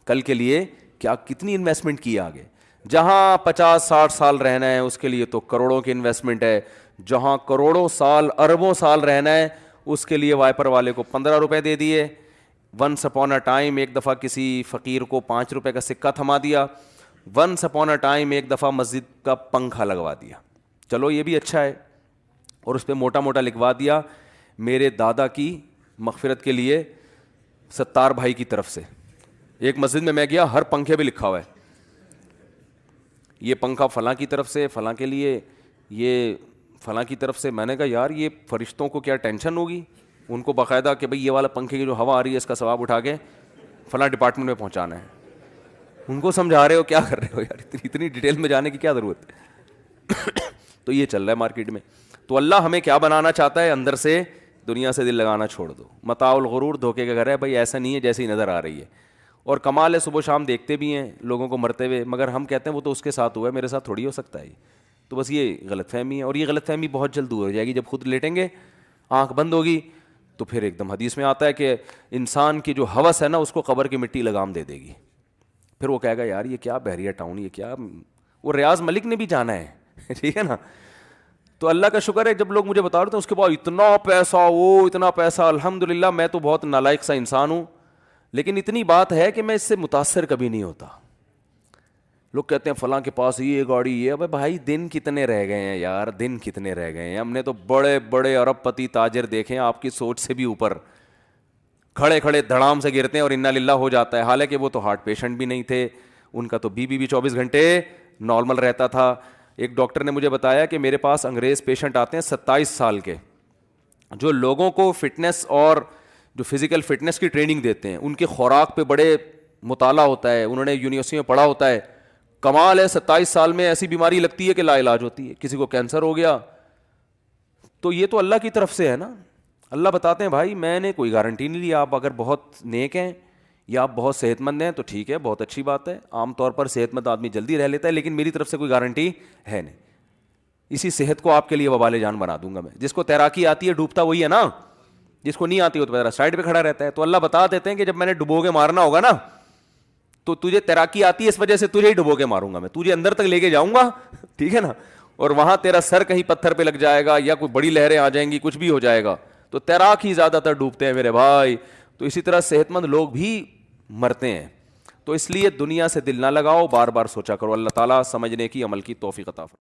کل کے لیے کیا کتنی انویسٹمنٹ کی آگے. جہاں 50-60 سال رہنا ہے اس کے لیے تو کروڑوں کی انویسٹمنٹ ہے. جہاں کروڑوں سال اربوں سال رہنا ہے اس کے لیے وائپر والے کو 15 روپے دے دیے. ونس اپون اے ٹائم ایک دفعہ کسی فقیر کو 5 روپے کا سکہ تھما دیا. ونس اپون اے ٹائم ایک دفعہ مسجد کا پنکھا لگوا دیا. چلو یہ بھی اچھا ہے. اور اس پہ موٹا موٹا لکھوا دیا میرے دادا کی مغفرت کے لیے ستار بھائی کی طرف سے. ایک مسجد میں گیا، ہر پنکھے پہ لکھا ہوا ہے یہ پنکھا فلاں کی طرف سے، فلاں کے لیے، یہ فلاں کی طرف سے. میں نے کہا یار یہ فرشتوں کو کیا ٹینشن ہوگی ان کو باقاعدہ کہ بھئی یہ والا پنکھے کی جو ہوا آ رہی ہے اس کا ثواب اٹھا کے فلاں ڈپارٹمنٹ میں پہنچانا ہے. ان کو سمجھا رہے ہو کیا کر رہے ہو یار، اتنی ڈیٹیل میں جانے کی کیا ضرورت ہے. تو یہ چل رہا ہے مارکیٹ میں. تو اللہ ہمیں کیا بنانا چاہتا ہے؟ اندر سے دنیا سے دل لگانا چھوڑ دو. متاع الغرور، دھوکے کا گھر ہے بھائی، ایسا نہیں ہے جیسی نظر آ رہی ہے. اور کمال ہے صبح و شام دیکھتے بھی ہیں لوگوں کو مرتے ہوئے، مگر ہم کہتے ہیں وہ تو اس کے ساتھ ہوا ہے، میرے ساتھ تھوڑی ہو سکتا ہے. تو بس یہ غلط فہمی ہے. اور یہ غلط فہمی بہت جلد دور ہو جائے گی جب خود لیٹیں گے، آنکھ بند ہوگی تو پھر ایک دم حدیث میں آتا ہے کہ انسان کی جو ہوس ہے نا اس کو قبر کی مٹی لگام دے دے گی. پھر وہ کہے گا یار یہ کیا بحریہ ٹاؤن, یہ کیا. وہ ریاض ملک نے بھی جانا ہے ٹھیک ہے نا. تو اللہ کا شکر ہے جب لوگ مجھے بتا رہے تھے اس کے بعد اتنا پیسہ, وہ اتنا پیسہ, الحمدللہ میں تو بہت نالائق سا انسان ہوں, لیکن اتنی بات ہے کہ میں اس سے متاثر کبھی نہیں ہوتا. لوگ کہتے ہیں فلاں کے پاس یہ گاڑی, یہ ابے بھائی دن کتنے رہ گئے ہیں یار, دن کتنے رہ گئے ہیں. ہم نے تو بڑے بڑے ارب پتی تاجر دیکھے ہیں آپ کی سوچ سے بھی اوپر, کھڑے کھڑے دھڑام سے گرتے ہیں اور انا للہ ہو جاتا ہے. حالانکہ وہ تو ہارٹ پیشنٹ بھی نہیں تھے, ان کا تو بی بھی 24 گھنٹے نارمل رہتا تھا. ایک ڈاکٹر نے مجھے بتایا کہ میرے پاس انگریز پیشنٹ آتے ہیں 27 سال کے, جو لوگوں کو فٹنس اور جو فزیکل فٹنس کی ٹریننگ دیتے ہیں, ان کے خوراک پہ بڑے مطالعہ ہوتا ہے, انہوں نے یونیورسٹی میں پڑھا ہوتا ہے. کمال ہے 27 سال میں ایسی بیماری لگتی ہے کہ لا علاج ہوتی ہے. کسی کو کینسر ہو گیا, تو یہ تو اللہ کی طرف سے ہے نا. اللہ بتاتے ہیں بھائی میں نے کوئی گارنٹی نہیں لی, آپ اگر بہت نیک ہیں یا آپ بہت صحت مند ہیں تو ٹھیک ہے, بہت اچھی بات ہے. عام طور پر صحت مند آدمی جلدی رہ لیتا ہے, لیکن میری طرف سے کوئی گارنٹی ہے نہیں. اسی صحت کو آپ کے لیے وبال جان بنا دوں گا میں. جس کو تیراکی آتی ہے ڈوبتا وہی ہے نا, جس کو نہیں آتی وہ تو سائڈ پہ کھڑا رہتا ہے. تو اللہ بتا دیتے ہیں کہ جب میں نے ڈبو کے مارنا ہوگا نا, تو تجھے تیراکی آتی ہے اس وجہ سے تجھے ہی ڈبو کے ماروں گا میں, تجھے اندر تک لے کے جاؤں گا ٹھیک ہے نا, اور وہاں تیرا سر کہیں پتھر پہ لگ جائے گا یا کوئی بڑی لہریں آ جائیں گی, کچھ بھی ہو جائے گا. تو تیراک ہی زیادہ تر ڈوبتے ہیں میرے بھائی. تو اسی طرح صحت مند لوگ بھی مرتے ہیں. تو اس لیے دنیا سے دل نہ لگاؤ, بار بار سوچا کرو. اللہ تعالیٰ سمجھنے کی, عمل کی توفیق عطا فرمائے.